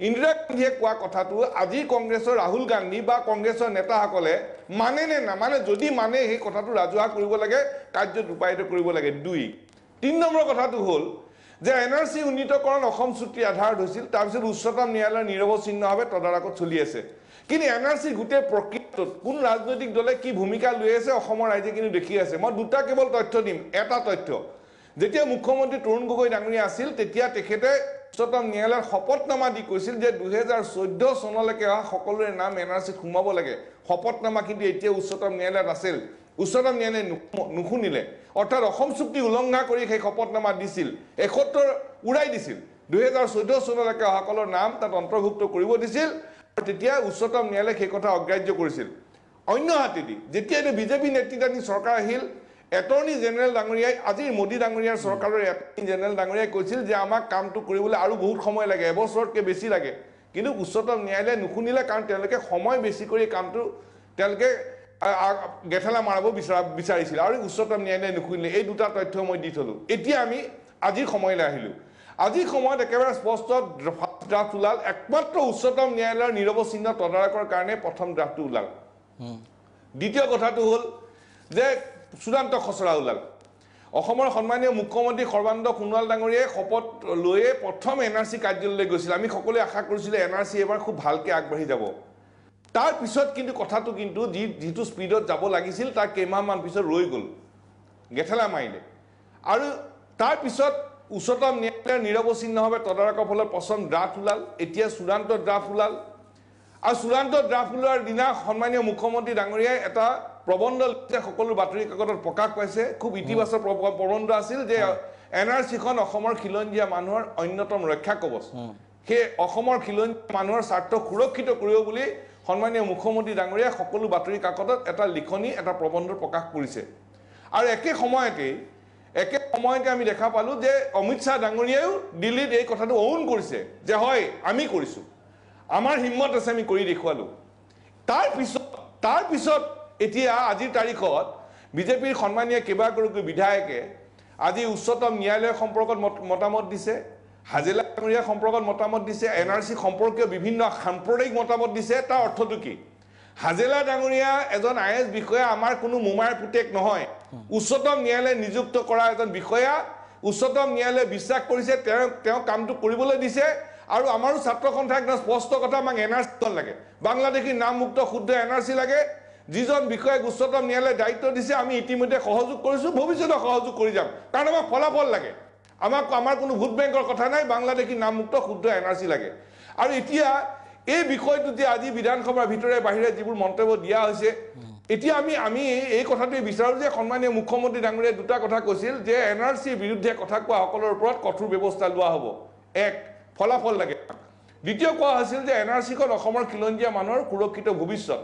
[SPEAKER 7] ইন্দিৰা গান্ধীয়ে কোৱা কথাটো আজি কংগ্ৰেছৰ ৰাহুল গান্ধী বা কংগ্ৰেছৰ নেতাসকলে মানে নে নামানে যদি মানে সেই কথাটো ৰাজহুৱা কৰিব লাগে কাৰ্যত ৰূপায়িত কৰিব লাগে দুই তিন নম্বৰ কথাটো হ'ল যে NRC উন্নীতকৰণ অসম চুক্তিৰ আধাৰত হৈছিল তাৰপিছত উচ্চতম ন্যায়ালয়ৰ নিৰৱচ্ছিন্নভাৱে তদাৰকত চলি আছে কিন্তু NRC গোটেই প্ৰক্ৰিয়াটোত কোন ৰাজনৈতিক দলে কি ভূমিকা লৈ আছে অসমৰ ৰাইজে কিন্তু দেখি আছে মই দুটা কেৱল তথ্য দিম এটা তথ্য যেতিয়া মুখ্যমন্ত্ৰী তৰুণ গগৈ ডাঙৰীয়া আছিল তেতিয়া তেখেতে উচ্চতম ন্যায়ালয়ৰ শপতনামা দি কৈছিল যে 2014 চনলৈকে সকলোৰে নাম NRCত সোমাব লাগে শপতনামা কিন্তু এতিয়া উচ্চতম ন্যায়ালয়ত আছিল উচ্চতম ন্যায়ালয়ে নুশুনিলে অৰ্থাৎ অসম চুক্তি উলংঘা কৰি সেই শপতনামা দিছিল 71 উৰাই দিছিল 2014 চনলৈকে সকলৰ নাম তাত অন্তৰ্ভুক্ত কৰিব দিছিল আৰু তেতিয়া উচ্চতম ন্যায়ালয়ে সেই কথা অগ্ৰাহ্য কৰিছিল অন্য হাতেদি যেতিয়া বিজেপি নেতৃত্বাধীন চৰকাৰ আহিল এটৰ্নি জেনেৰেল ডাঙৰীয়াই আজি মোদী ডাঙৰীয়াৰ চৰকাৰৰ এটৰ্নি জেনেৰেল ডাঙৰীয়াই কৈছিল যে আমাক কামটো কৰিবলৈ আৰু বহুত সময় লাগে এবছৰতকৈ বেছি লাগে কিন্তু উচ্চতম ন্যায়ালয়ে নুশুনিলে কাৰণ তেওঁলোকে সময় বেছি কৰি কামটো তেওঁলোকে গেঠেলা মাৰাব বিচাৰিছিল আৰু উচ্চতম ন্যায়ালয়ে নুশুনিলে এই দুটা তথ্য মই দি থলোঁ এতিয়া আমি আজিৰ সময়লৈ আহিলোঁ আজিৰ সময়ত একেবাৰে স্পষ্ট ড্ৰাফ্ট ওলাল একমাত্ৰ উচ্চতম ন্যায়ালয়ৰ নিৰৱচ্ছিন্ন তদাৰকৰ কাৰণে প্ৰথম ড্ৰাফ্টটো ওলাল দ্বিতীয় কথাটো হ'ল যে চূড়ান্ত খচৰা ওলাল অসমৰ সন্মানীয় মুখ্যমন্ত্ৰী সৰ্বানন্দ সোণোৱাল ডাঙৰীয়াই শপত লৈয়ে প্ৰথম NRC কাৰ্যালয়লৈ গৈছিল আমি সকলোৱে আশা কৰিছিলোঁ NRC এবাৰ খুব ভালকৈ আগবাঢ়ি যাব তাৰ পিছত কিন্তু কথাটো কিন্তু যিটো স্পীডত যাব লাগিছিল তাৰ কেইমাহমান পিছত ৰৈ গ'ল গেঠেলা মাৰিলে আৰু তাৰ পিছত উচ্চতম ন্যায়ালয়ৰ নিৰৱচ্ছিন্নভাৱে তদাৰকৰ ফলত প্ৰথম ড্ৰাফ্ট ওলাল এতিয়া চূড়ান্ত ড্ৰাফ্ট ওলাল আৰু চূড়ান্ত ড্ৰাফ্ট ওলোৱাৰ দিনা সন্মানীয় মুখ্যমন্ত্ৰী ডাঙৰীয়াই এটা প্ৰবন্ধ সকলো বাতৰি কাকতত প্ৰকাশ পাইছে খুব ইতিবাচক প্ৰবন্ধ আছিল যে NRCখন অসমৰ খিলঞ্জীয়া মানুহৰ অন্যতম ৰক্ষা কৱচ সেই অসমৰ খিলঞ্জীয়া মানুহৰ স্বাৰ্থ সুৰক্ষিত কৰিব বুলি সন্মানীয় মুখ্যমন্ত্ৰী ডাঙৰীয়াই সকলো বাতৰি কাকতত এটা লিখনি এটা প্ৰবন্ধ প্ৰকাশ কৰিছে আৰু একে সময়তে আমি দেখা পালোঁ যে অমিত শ্বাহ ডাঙৰীয়াইও দিল্লীত এই কথাটো অউন কৰিছে যে হয় আমি কৰিছোঁ আমাৰ হিম্মত আছে আমি কৰি দেখুৱালোঁ তাৰ পিছত এতিয়া আজিৰ তাৰিখত বিজেপিৰ সন্মানীয় কেইবাগৰাকী বিধায়কে আজি উচ্চতম ন্যায়ালয় সম্পৰ্কত মতামত দিছে হাজেলা ডাঙৰীয়া সম্পৰ্কত মতামত দিছে NRC সম্পৰ্কীয় বিভিন্ন সাম্প্ৰদায়িক মতামত দিছে তাৰ অৰ্থটো কি হাজেলা ডাঙৰীয়া এজন IAS বিষয়া আমাৰ কোনো মোমাৰ পুতেক নহয় উচ্চতম ন্যায়ালয়ে নিযুক্ত কৰা এজন বিষয়া উচ্চতম ন্যায়ালয়ে বিশ্বাস কৰিছে তেওঁ কামটো কৰিবলৈ দিছে আৰু আমাৰো ছাত্ৰ সন্থা একদম স্পষ্ট কথা আমাক NRC লাগে বাংলাদেশী নামমুক্ত শুদ্ধ NRC লাগে যিজন বিষয়াক উচ্চতম ন্যায়ালয়ে দায়িত্ব দিছে আমি ইতিমধ্যে সহযোগ কৰিছোঁ ভৱিষ্যতে সহযোগ কৰি যাম কাৰণ আমাক ফলাফল লাগে আমাৰ কোনো ভোট বেংকৰ কথা নাই বাংলাদেশী নামমুক্ত শুদ্ধ NRC লাগে আৰু এতিয়া এই বিষয়টো যে আজি বিধানসভাৰ ভিতৰে বাহিৰে যিবোৰ মন্তব্য দিয়া হৈছে এতিয়া আমি এই কথাটোৱে বিচাৰোঁ যে সন্মানীয় মুখ্যমন্ত্ৰী ডাঙৰীয়াই দুটা কথা কৈছিল যে NRCৰ বিৰুদ্ধে কথা কোৱা সকলৰ ওপৰত কঠোৰ ব্যৱস্থা লোৱা হ'ব এক ফলাফল লাগে দ্বিতীয় কোৱা হৈছিল যে NRC-খন অসমৰ খিলঞ্জীয়া মানুহৰ সুৰক্ষিত ভৱিষ্যত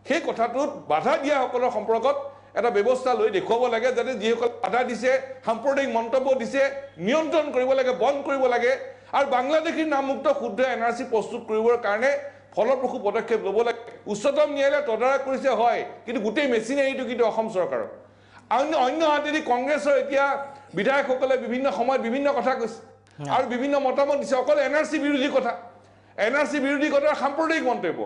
[SPEAKER 7] সেই কথাটোত বাধা দিয়াসকলৰ সম্পৰ্কত এটা ব্যৱস্থা লৈ দেখুৱাব লাগে যাতে যিসকল বাধা দিছে সাম্প্ৰদায়িক মন্তব্য দিছে নিয়ন্ত্ৰণ কৰিব লাগে বন্ধ কৰিব লাগে আৰু বাংলাদেশীৰ নামমুক্ত শুদ্ধ NRC প্ৰস্তুত কৰিবৰ কাৰণে ফলপ্ৰসূ পদক্ষেপ ল'ব লাগে উচ্চতম ন্যায়ালয়ে তদাৰক কৰিছে হয় কিন্তু গোটেই মেচিনাৰীটো কিন্তু অসম চৰকাৰৰ অন্য হাতেদি কংগ্ৰেছৰ এতিয়া বিধায়কসকলে বিভিন্ন সময়ত বিভিন্ন কথা কৈছে আৰু বিভিন্ন মতামত দিছে অকল NRC বিৰোধী কথা NRC বিৰোধী কথাৰ সাম্প্ৰদায়িক মন্তব্য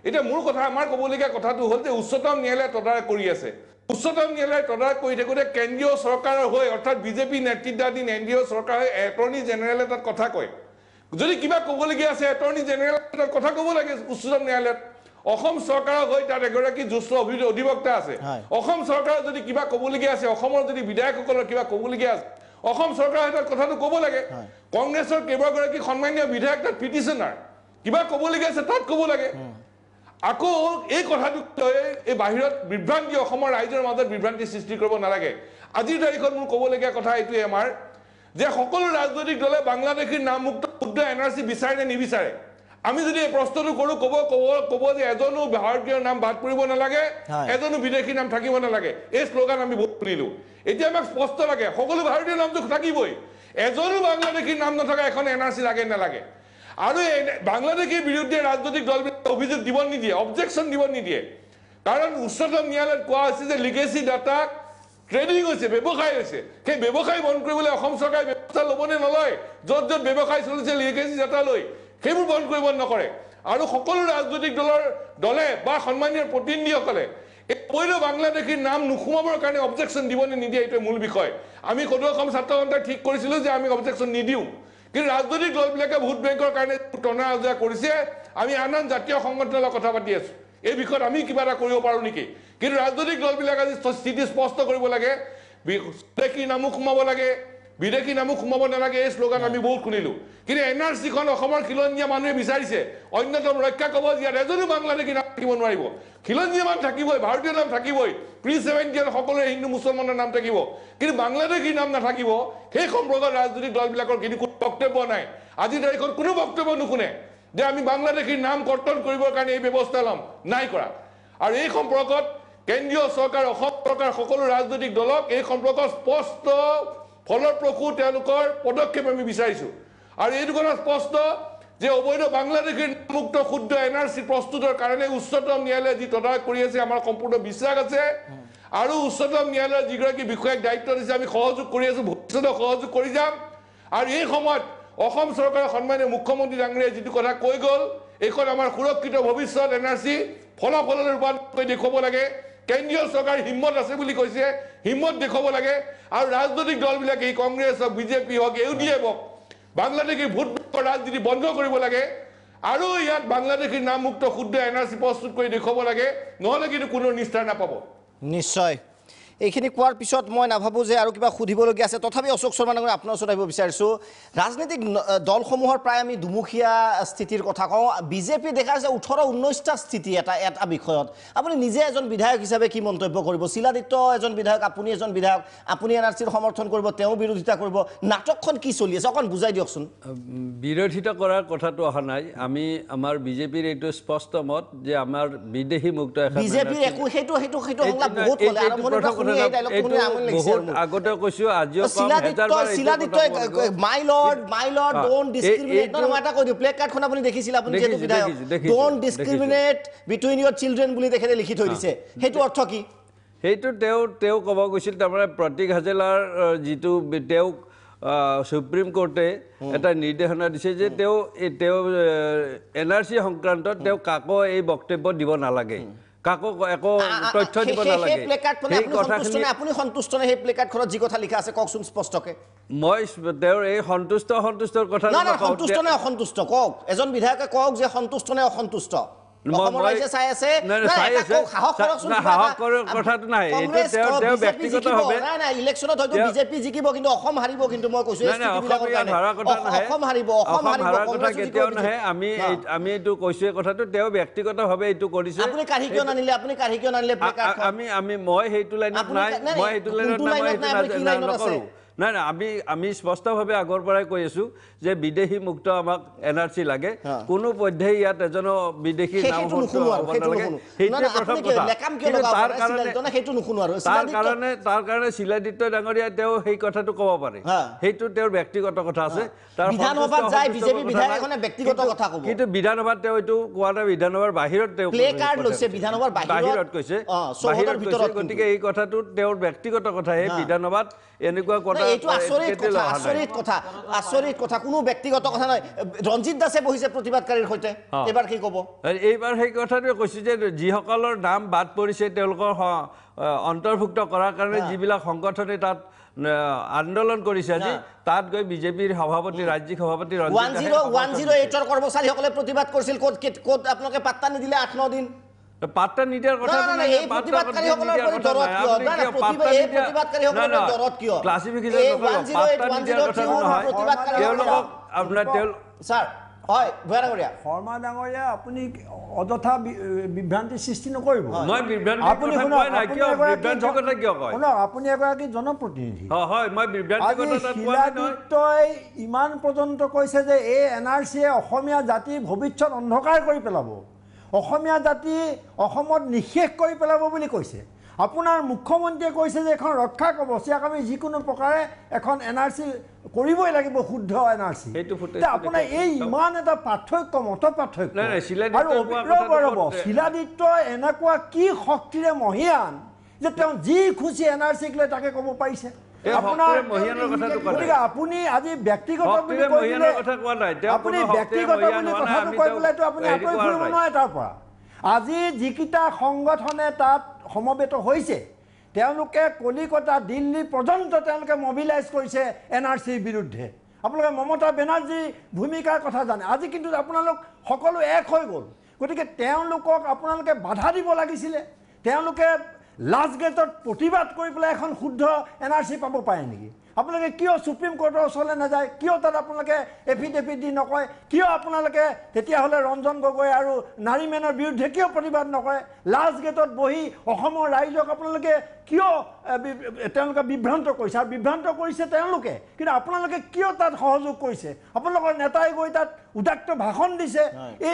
[SPEAKER 7] এটা মোৰ কথা আমাৰ ক'বলগীয়া কথাটো হ'ল যে উচ্চতম ন্যায়ালয়ে তদাৰক কৰি আছে উচ্চতম ন্যায়ালয়ে তদাৰক কৰি থাকোঁতে কেন্দ্ৰীয় চৰকাৰৰ হৈ অৰ্থাৎ বিজেপি নেতৃত্বাধীন এনডিঅ চৰকাৰে এটৰ্নি জেনেৰেলে তাত কথা কয় যদি কিবা ক'বলগীয়া আছে এটৰ্নি জেনেৰেলে তাত কথা ক'ব লাগে উচ্চতম ন্যায়ালয়ত অসম চৰকাৰৰ হৈ তাত এগৰাকী জ্যেষ্ঠ অধিবক্তা আছে অসম চৰকাৰৰ যদি কিবা ক'বলগীয়া আছে অসমৰ যদি বিধায়কসকলৰ কিবা ক'বলগীয়া আছে অসম চৰকাৰে তাত কথাটো ক'ব লাগে কংগ্ৰেছৰ কেইবাগৰাকী সন্মানীয় বিধায়ক তাত পিটিশ্যনাৰ কিবা ক'বলগীয়া আছে তাত ক'ব লাগে আকৌ এই কথাটো এই বাহিৰত বিভ্ৰান্তি অসমৰ ৰাইজৰ মাজত বিভ্ৰান্তি সৃষ্টি কৰিব নালাগে আজিৰ তাৰিখত মোৰ ক'বলগীয়া কথা এইটোৱে আমাৰ যে সকলো ৰাজনৈতিক দলে বাংলাদেশীৰ নামমুক্ত শুদ্ধ NRC বিচাৰে নে নিবিচাৰে আমি যদি এই প্ৰশ্নটো কৰোঁ ক'ব যে এজনো ভাৰতীয়ৰ নাম বাদ পৰিব নালাগে এজনো বিদেশী নাম থাকিব নালাগে এই শ্লোগান আমি বহুত শুনিলোঁ এতিয়া আমাক স্পষ্ট লাগে সকলো ভাৰতীয় নামটো থাকিবই এজনো বাংলাদেশীৰ নাম নথকা এখন NRC লাগে নালাগে আৰু বাংলাদেশীৰ বিৰুদ্ধে ৰাজনৈতিক দলবিলাকে অভিযোগ দিব নিদিয়ে অবজেকশ্যন দিব নিদিয়ে কাৰণ উচ্চতম ন্যায়ালয়ত কোৱা হৈছে যে লিগেচি ডাটা ট্ৰেডিং হৈছে ব্যৱসায় হৈছে সেই ব্যৱসায় বন্ধ কৰিবলৈ অসম চৰকাৰে ব্যৱস্থা ল'বনে নলয় য'ত য'ত ব্যৱসায় চলিছে লিগেচি ডাটা লৈ সেইবোৰ বন্ধ কৰিব নকৰে আৰু সকলো ৰাজনৈতিক দলে বা সন্মানীয় প্ৰতিনিধিসকলে এই অবৈধ বাংলাদেশীৰ নাম নোসোমাবৰ কাৰণে অবজেকশ্যন দিবনে নিদিয়ে এইটোৱে মূল বিষয় আমি সদৌ অসম ছাত্ৰ সন্থাই ঠিক কৰিছিলোঁ যে আমি অবজেকশ্যন নিদিওঁ কিন্তু ৰাজনৈতিক দলবিলাকে ভোট বেংকৰ কাৰণে টনা আজোৰা কৰিছে আমি আন জাতীয় সংগঠনৰ লগত কথা পাতি আছোঁ এই বিষয়ত আমি কিবা এটা কৰিব পাৰোঁ নেকি কিন্তু ৰাজনৈতিক দলবিলাক আজি স্থিতি স্পষ্ট কৰিব লাগে বিদেশী নামো সোমাব লাগে বিদেশী নামো সোমাব নালাগে এই শ্লোগান আমি বহুত শুনিলোঁ কিন্তু NRC-খন অসমৰ খিলঞ্জীয়া মানুহে বিচাৰিছে অন্যতম ৰক্ষা কবচ ইয়াত এজনো বাংলাদেশী নাম থাকিব নোৱাৰিব খিলঞ্জীয়া নাম থাকিবই ভাৰতীয় নাম থাকিবই প্ৰি-70 সকলোৰে হিন্দু মুছলমানৰ নাম থাকিব কিন্তু বাংলাদেশী নাম নাথাকিব সেই সম্পৰ্কত ৰাজনৈতিক দলবিলাকৰ কিন্তু কোনো বক্তব্য নাই আজিৰ তাৰিখত কোনো বক্তব্য নুশুনে যে আমি বাংলাদেশীৰ নাম কৰ্তন কৰিবৰ কাৰণে এই ব্যৱস্থা ল'ম নাই কৰা আৰু এই সম্পৰ্কত কেন্দ্ৰীয় চৰকাৰ অসম চৰকাৰ সকলো ৰাজনৈতিক দলক এই সম্পৰ্কত স্পষ্ট ফলপ্ৰসূ তেওঁলোকৰ পদক্ষেপ আমি বিচাৰিছোঁ আৰু এইটো কথা স্পষ্ট যে অবৈধ বাংলাদেশীৰ মুক্ত শুদ্ধ NRC প্ৰস্তুতৰ কাৰণে উচ্চতম ন্যায়ালয়ে যি তদাৰক কৰি আছে আমাৰ সম্পূৰ্ণ বিশ্বাস আছে আৰু উচ্চতম ন্যায়ালয়ৰ যিগৰাকী বিষয়াক দায়িত্ব দিছে আমি সহযোগ কৰি আছোঁ ভৱিষ্যতে সহযোগ কৰি যাম আৰু এই সময়ত অসম চৰকাৰৰ সন্মানীয় মুখ্যমন্ত্ৰী ডাঙৰীয়াই যিটো কথা কৈ গ'ল এইখন আমাৰ সুৰক্ষিত ভৱিষ্যত NRC ফলাফললৈ ৰূপান্তৰিত কৰি দেখুৱাব লাগে কেন্দ্ৰীয় চৰকাৰ হিম্মত আছে বুলি কৈছে হিম্মত দেখুৱাব লাগে আৰু ৰাজনৈতিক দলবিলাকে কংগ্ৰেছ হওক বিজেপি হওক UDF হওক বাংলাদেশীৰ ভোট বেংকৰ ৰাজনীতি বন্ধ কৰিব লাগে আৰু ইয়াত বাংলাদেশীৰ নামমুক্ত শুদ্ধ NRC প্ৰস্তুত কৰি দেখুৱাব লাগে নহ'লে কিন্তু কোনো নিষ্ঠাৰ নাপাব
[SPEAKER 1] নিশ্চয় এইখিনি কোৱাৰ পিছত মই নাভাবোঁ যে আৰু কিবা সুধিবলগীয়া আছে তথাপি অশোক শৰ্মা ডাঙৰীয়া আপোনাৰ ওচৰত আহিব বিচাৰিছোঁ ৰাজনৈতিক দলসমূহৰ প্ৰায় আমি দুমুখীয়া স্থিতিৰ কথা কওঁ বিজেপি দেখা যায় 18-19টা স্থিতি এটা বিষয়ত আপুনি নিজে এজন বিধায়ক হিচাপে কি মন্তব্য কৰিব শিলাদিত্য এজন বিধায়ক আপুনি এজন বিধায়ক আপুনি NRCৰ সমৰ্থন কৰিব তেওঁ বিৰোধিতা কৰিব নাটকখন কি চলি আছে অকণ বুজাই দিয়কচোন
[SPEAKER 3] বিৰোধিতা কৰাৰ কথাটো অহা নাই আমি আমাৰ বিজেপিৰ এইটো স্পষ্ট মত যে আমাৰ বিদেশী মুক্ত
[SPEAKER 1] বিজেপিৰ একো সেইটো সংলাপ বহুত হ'লে আৰম্ভণিৰ
[SPEAKER 3] আগতে কৈছো আজিও
[SPEAKER 1] শিলাদিত্যই মাই লৰ্ড ডোন্ট ডিসক্ৰিমিনেট মই এটা কৈ দিওঁ প্লে কাৰ্ডখন আপুনি দেখিছিল আপুনি যেহেতু বিধায়ক ডোন্ট ডিসক্ৰিমিনেট বিটুইন ইয়ৰ চিলড্ৰেন বুলি তেখেতে লিখি থৈ দিছে সেইটো অৰ্থ কি
[SPEAKER 3] সেইটো তেওঁ ক'ব গৈছিল তাৰমানে প্ৰতীক হাজেলাৰ যিটো তেওঁক সুপ্ৰিম কোৰ্টে এটা নিৰ্দেশনা দিছে যে তেওঁ NRC সংক্ৰান্তত তেওঁ কাকো এই বক্তব্য দিব নালাগে কাকো একো তথ্য দিব নালাগে
[SPEAKER 1] সেই কথাখিনি আপুনি সন্তুষ্ট নে সেই প্লেকাৰ্ডখনত যি কথা লিখা আছে কওকচোন স্পষ্টকে
[SPEAKER 3] মই তেওঁৰ এই সন্তুষ্টৰ কথা
[SPEAKER 1] সন্তুষ্ট নে অসন্তুষ্ট কওক এজন বিধায়কে কওক যে সন্তুষ্ট নে অসন্তুষ্ট ইলেকশ্যনত হয়তো বিজেপি জিকিব কিন্তু অসম হাৰিব কিন্তু মই কৈছো অসম হাৰিব
[SPEAKER 3] কেতিয়াও নাহে আমি এইটো কৈছো কথাটো তেওঁ ব্যক্তিগতভাৱে এইটো কৰিছে
[SPEAKER 1] আপুনি কাঢ়ি কিয় নানিলে
[SPEAKER 3] মই সেইটো লাইনত নাই মই সেইটো লাইনত নকৰো নাই নাই আমি স্পষ্টভাৱে আগৰ পৰাই কৈ আছোঁ যে বিদেশী মুক্ত আমাক NRC লাগে কোনো পধ্যেই ইয়াত এজনো বিদেশী নাম হ'ব নালাগে সেইটোৱে প্ৰথম কথা তাৰ কাৰণে শিলাদিত্য ডাঙৰীয়া তেওঁ সেই কথাটো ক'ব পাৰে সেইটো তেওঁৰ ব্যক্তিগত কথা আছে কিন্তু বিধানসভাত তেওঁ এইটো কোৱা নাই বিধানসভাৰ বাহিৰত তেওঁ বাহিৰত কৈছে গতিকে এই কথাটো তেওঁৰ ব্যক্তিগত কথা সেই বিধানসভাত এনেকুৱা কথা
[SPEAKER 1] আচৰিত কথা কোনো ব্যক্তিগত কথা নহয় ৰঞ্জিত দাসে বহিছে প্ৰতিবাদকাৰীৰ সৈতে এইবাৰ কি ক'ব
[SPEAKER 3] এইবাৰ সেই কথাটোৱে কৈছোঁ যে যিসকলৰ নাম বাদ পৰিছে তেওঁলোকৰ অন্তৰ্ভুক্ত কৰাৰ কাৰণে যিবিলাক সংগঠনে তাত আন্দোলন কৰিছে আজি তাত গৈ বিজেপিৰ সভাপতি ৰাজ্যিক সভাপতি
[SPEAKER 1] 108ৰ কৰ্মচাৰীসকলে প্ৰতিবাদ কৰিছিল ক'ত আপোনালোকে পাত্তা নিদিলে 8-9 দিন
[SPEAKER 3] পাত্তা নিদিয়াৰ কথাটো নাই
[SPEAKER 6] শৰ্মা ডাঙৰীয়া আপুনি অযথা বিভ্ৰান্তি সৃষ্টি নকৰিব আপুনি এগৰাকী জনপ্ৰতিনিধি শিলাদিত্যই ইমান পৰ্যন্ত কৈছে যে এই NRCয়ে অসমীয়া জাতিৰ ভৱিষ্যত অন্ধকাৰ কৰি পেলাব অসমীয়া জাতি অসমত নিশেষ কৰি পেলাব বুলি কৈছে আপোনাৰ মুখ্যমন্ত্ৰীয়ে কৈছে যে এখন ৰক্ষা কবচ ইয়াক আমি যিকোনো প্ৰকাৰে এখন NRC কৰিবই লাগিব শুদ্ধ NRC আপোনাৰ এই ইমান এটা পাৰ্থক্য মত পাৰ্থক্য আৰু শিলাদিত্য এনেকুৱা কি শক্তিৰে মহিয়ান যে তেওঁ যি খুচি NRCক লৈ তাকে ক'ব পাৰিছে আপুনি আজি ব্যক্তিগত বুলি আপুনি ব্যক্তিগত বুলি কথাটো কৈ পেলাইতো আপুনি আঁতৰি ফুৰিব নোৱাৰে তাৰ পৰা আজি যিকেইটা সংগঠনে তাত সমবেত হৈছে তেওঁলোকে কলিকতা দিল্লী পৰ্যন্ত তেওঁলোকে মবিলাইজ কৰিছে NRCৰ বিৰুদ্ধে আপোনালোকে মমতা বেনাৰ্জীৰ ভূমিকাৰ কথা জানে আজি কিন্তু আপোনালোক সকলো এক হৈ গ'ল গতিকে তেওঁলোকক আপোনালোকে বাধা দিব লাগিছিলে তেওঁলোকে লাষ্ট গেটত প্ৰতিবাদ কৰি পেলাই এখন শুদ্ধ NRC পাব পাৰে নেকি আপোনালোকে কিয় সুপ্ৰিম কোৰ্টৰ ওচৰলৈ নাযায় কিয় তাত আপোনালোকে এফিডেভিট দি নকয় কিয় আপোনালোকে তেতিয়াহ'লে ৰঞ্জন গগৈ আৰু নাৰীমেনৰ বিৰুদ্ধে কিয় প্ৰতিবাদ নকৰে লাষ্ট গেটত বহি অসমৰ ৰাইজক আপোনালোকে কিয় তেওঁলোকে বিভ্ৰান্ত কৰিছে আৰু বিভ্ৰান্ত কৰিছে তেওঁলোকে কিন্তু আপোনালোকে কিয় তাত সহযোগ কৰিছে আপোনালোকৰ নেতাই গৈ তাত উদাত্ত ভাষণ দিছে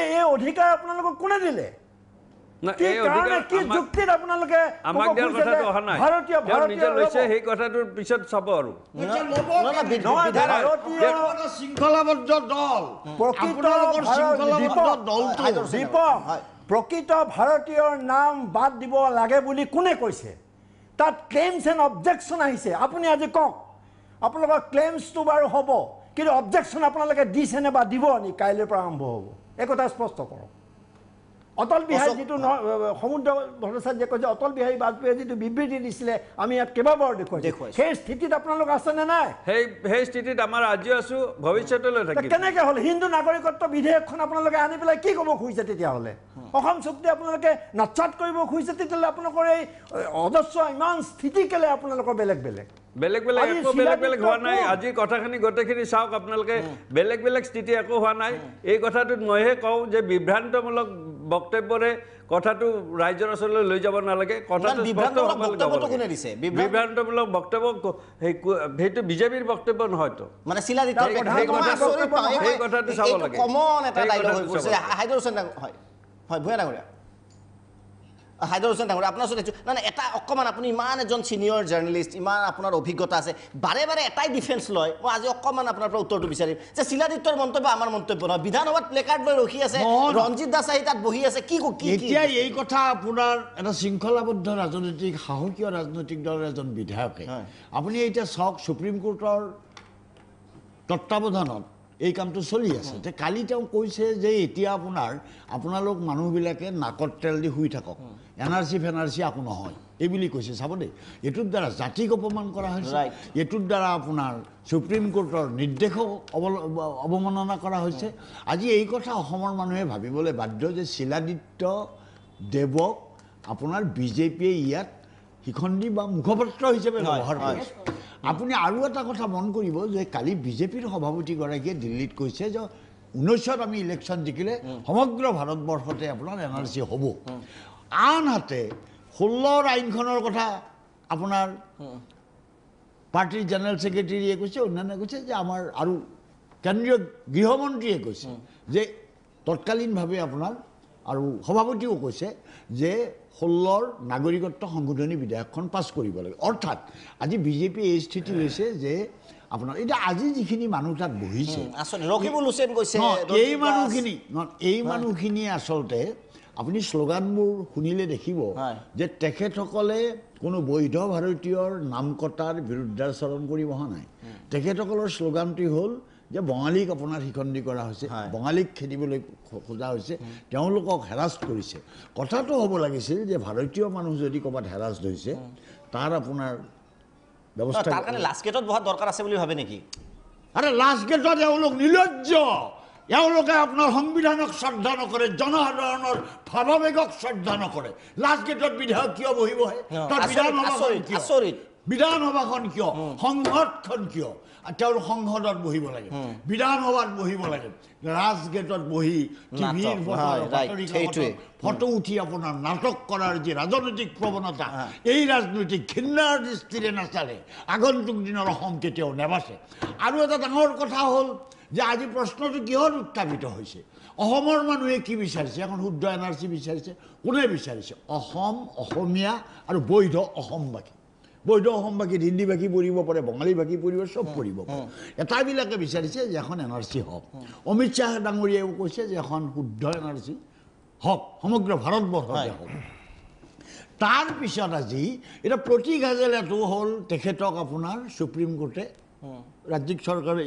[SPEAKER 6] এই অধিকাৰ আপোনালোকক কোনে দিলে ভাৰতীয়
[SPEAKER 2] শৃংখলাবদ্ধ দল
[SPEAKER 6] প্ৰকৃত ভাৰতীয়ৰ নাম বাদ দিব লাগে বুলি কোনে কৈছে তাত ক্লেইমছ এণ্ড অবজেকশ্যন আহিছে আপুনি আজি কওক আপোনালোকৰ ক্লেইমছটো বাৰু হ'ব কিন্তু অবজেকশ্যন আপোনালোকে দিছেনে বা দিব নি কাইলৈৰ পৰা আৰম্ভ হ'ব এই কথা স্পষ্ট কৰক অটল বিহাৰী যিটো সমুদ্ৰ ভট্টাচাৰ্য যে কৈছে অটল বিহাৰী বাজপেয়ীয়ে যিটো বিবৃতি দিছিলে আমি ইয়াত কেইবাবাৰ দেখুৱাইছোঁ সেই স্থিতিত আপোনালোক আছেনে নাই
[SPEAKER 3] সেই স্থিতিত আমাৰ আজিও আছোঁ ভৱিষ্যতলৈ থাকিম
[SPEAKER 6] কেনেকৈ হ'ল হিন্দু নাগৰিকত্ব বিধেয়কখন আপোনালোকে আনি পেলাই কি ক'ব খুজিছে তেতিয়াহ'লে অসম চুক্তি আপোনালোকে নচ্ছাত কৰিব খুজিছে তেতিয়াহ'লে আপোনালোকৰ এই অজস্ৰ ইমান স্থিতি কেলে আপোনালোকৰ বেলেগ
[SPEAKER 3] একো বেলেগ হোৱা নাই আজি কথাখিনি গোটেইখিনি চাওক আপোনালোকে বেলেগ স্থিতি একো হোৱা নাই এই কথাটোত মইহে কওঁ যে বিভ্ৰান্তমূলক বক্তব্যৰে কথাটো ৰাইজৰ ওচৰলৈ লৈ যাব নালাগে কথাটো বিভ্ৰান্তমূলক বক্তব্য সেইটো বিজেপিৰ বক্তব্য নহয়তো
[SPEAKER 1] মানে
[SPEAKER 3] সেই কথাটো চাব লাগে
[SPEAKER 1] হাইদৰ হুছেইন ডাঙৰীয়া আপোনাৰ ওচৰত নাই এটা অকণমান আপুনি ইমান এজন ছিনিয়ৰ জাৰ্নেলিষ্ট ইমান আপোনাৰ অভিজ্ঞতা আছে বাৰে বাৰে এটাই ডিফেন্স লয় মই আজি অকণমান আপোনাৰ পৰা উত্তৰটো বিচাৰিম যে শিলাদিত্যৰ মন্তব্য আমাৰ মন্তব্য নহয় বিধানসভাত প্লেকাৰ্ড লৈ ৰখি আছে ৰঞ্জিত দাস আহি তাত বহি আছে কি
[SPEAKER 2] এতিয়া এই কথা আপোনাৰ এটা শৃংখলাবদ্ধ ৰাজনৈতিক সাহসীয় ৰাজনৈতিক দলৰ এজন বিধায়কে আপুনি এতিয়া চাওক সুপ্ৰিম কোৰ্টৰ তত্ত্বাৱধানত এই কামটো চলি আছে যে কালি তেওঁ কৈছে যে এতিয়া আপোনালোক মানুহবিলাকে নাকত তেল দি শুই থাকক NRC একো নহয় এই বুলি কৈছে চাব দেই এইটোৰ দ্বাৰা জাতিক অপমান কৰা হৈছে এইটোৰ দ্বাৰা আপোনাৰ সুপ্ৰিম কোৰ্টৰ নিৰ্দেশক অৱমাননা কৰা হৈছে আজি এই কথা অসমৰ মানুহে ভাবিবলৈ বাধ্য যে শিলাদিত্য দেৱক আপোনাৰ বিজেপিয়ে ইয়াত শিখণ্ডী বা মুখপাত্ৰ হিচাপে ব্যৱহাৰ কৰিছে আপুনি আৰু এটা কথা মন কৰিব যে কালি বিজেপিৰ সভাপতিগৰাকীয়ে দিল্লীত কৈছে যে 19ত আমি ইলেকশ্যন জিকিলে সমগ্ৰ ভাৰতবৰ্ষতে আপোনাৰ NRC হ'ব আনহাতে 16ৰ আইনখনৰ কথা আপোনাৰ পাৰ্টিৰ জেনেৰেল ছেক্ৰেটাৰীয়ে কৈছে, অন্যান্যে কৈছে যে আমাৰ আৰু কেন্দ্ৰীয় গৃহমন্ত্ৰীয়ে কৈছে যে তৎকালীনভাৱে আপোনাৰ আৰু সভাপতিও কৈছে যে 16ৰ নাগৰিকত্ব সংশোধনী বিধেয়কখন পাছ কৰিব লাগে। অৰ্থাৎ আজি বিজেপি এই স্থিতি লৈছে যে আপোনাৰ এতিয়া আজি যিখিনি মানুহ তাত বহিছে,
[SPEAKER 1] ৰকিবুল হুছেইন কৈছে,
[SPEAKER 2] এই মানুহখিনিয়ে আচলতে আপুনি শ্লোগানবোৰ শুনিলে দেখিব যে তেখেতসকলে কোনো বৈধ ভাৰতীয়ৰ নাম কটাৰ বিৰুদ্ধাচৰণ কৰিব অহা নাই। তেখেতসকলৰ শ্লোগানটি হ'ল যে বঙালীক আপোনাৰ শিখণ্ডী কৰা হৈছে, বঙালীক খেদিবলৈ খোজা হৈছে, তেওঁলোকক হেৰাষ্ট কৰিছে। কথাটো হ'ব লাগিছিল যে ভাৰতীয় মানুহ যদি ক'ৰবাত হেৰাষ্ট হৈছে তাৰ আপোনাৰ ব্যৱস্থা,
[SPEAKER 1] তাৰ কাৰণে লাষ্ট গেটত বহাৰ দৰকাৰ আছে বুলি ভাবে নেকি?
[SPEAKER 2] আৰে লাষ্ট গেটত এওঁলোক নিৰ্লজ্জ, এওঁলোকে আপোনাৰ সংবিধানক শ্ৰদ্ধা নকৰে, জনসাধাৰণৰ ভাৱাবেগক শ্ৰদ্ধা নকৰে। লাষ্ট গেটত বিধায়ক কিয় বহিবহে? বিধানসভাখন কিয়, সংসদখন কিয়? তেওঁলোক সংসদত বহিব লাগে, বিধানসভাত বহিব লাগে, ৰাজগেটত বহি টিভিৰ ফটো উঠি আপোনাৰ নাটক কৰাৰ যি ৰাজনৈতিক প্ৰৱণতা, এই ৰাজনৈতিক ঘৃণাৰ দৃষ্টিৰে নাচালে আগন্তুক দিনৰ অসম কেতিয়াও নেবাচে। আৰু এটা ডাঙৰ কথা হ'ল যে আজি প্ৰশ্নটো কিহত উত্থাপিত হৈছে? অসমৰ মানুহে কি বিচাৰিছে? এখন শুদ্ধ NRC বিচাৰিছে। কোনে বিচাৰিছে? অসম, অসমীয়া আৰু বৈধ অসমবাসী। বৈধ অসমবাসী হিন্দীভাষী পঢ়িব পাৰে, বঙালীভাষী পঢ়িব, চব পঢ়িব পাৰে। এটাবিলাকে বিচাৰিছে যে এখন NRC হওক। অমিত শ্বাহ ডাঙৰীয়াও কৈছে যে এখন শুদ্ধ NRC হওক, সমগ্ৰ ভাৰতবৰ্ষতে হওক। তাৰপিছত আজি এতিয়া প্ৰতীক হাজেলাটো হ'ল তেখেতক আপোনাৰ সুপ্ৰিম কোৰ্টে, ৰাজ্যিক চৰকাৰে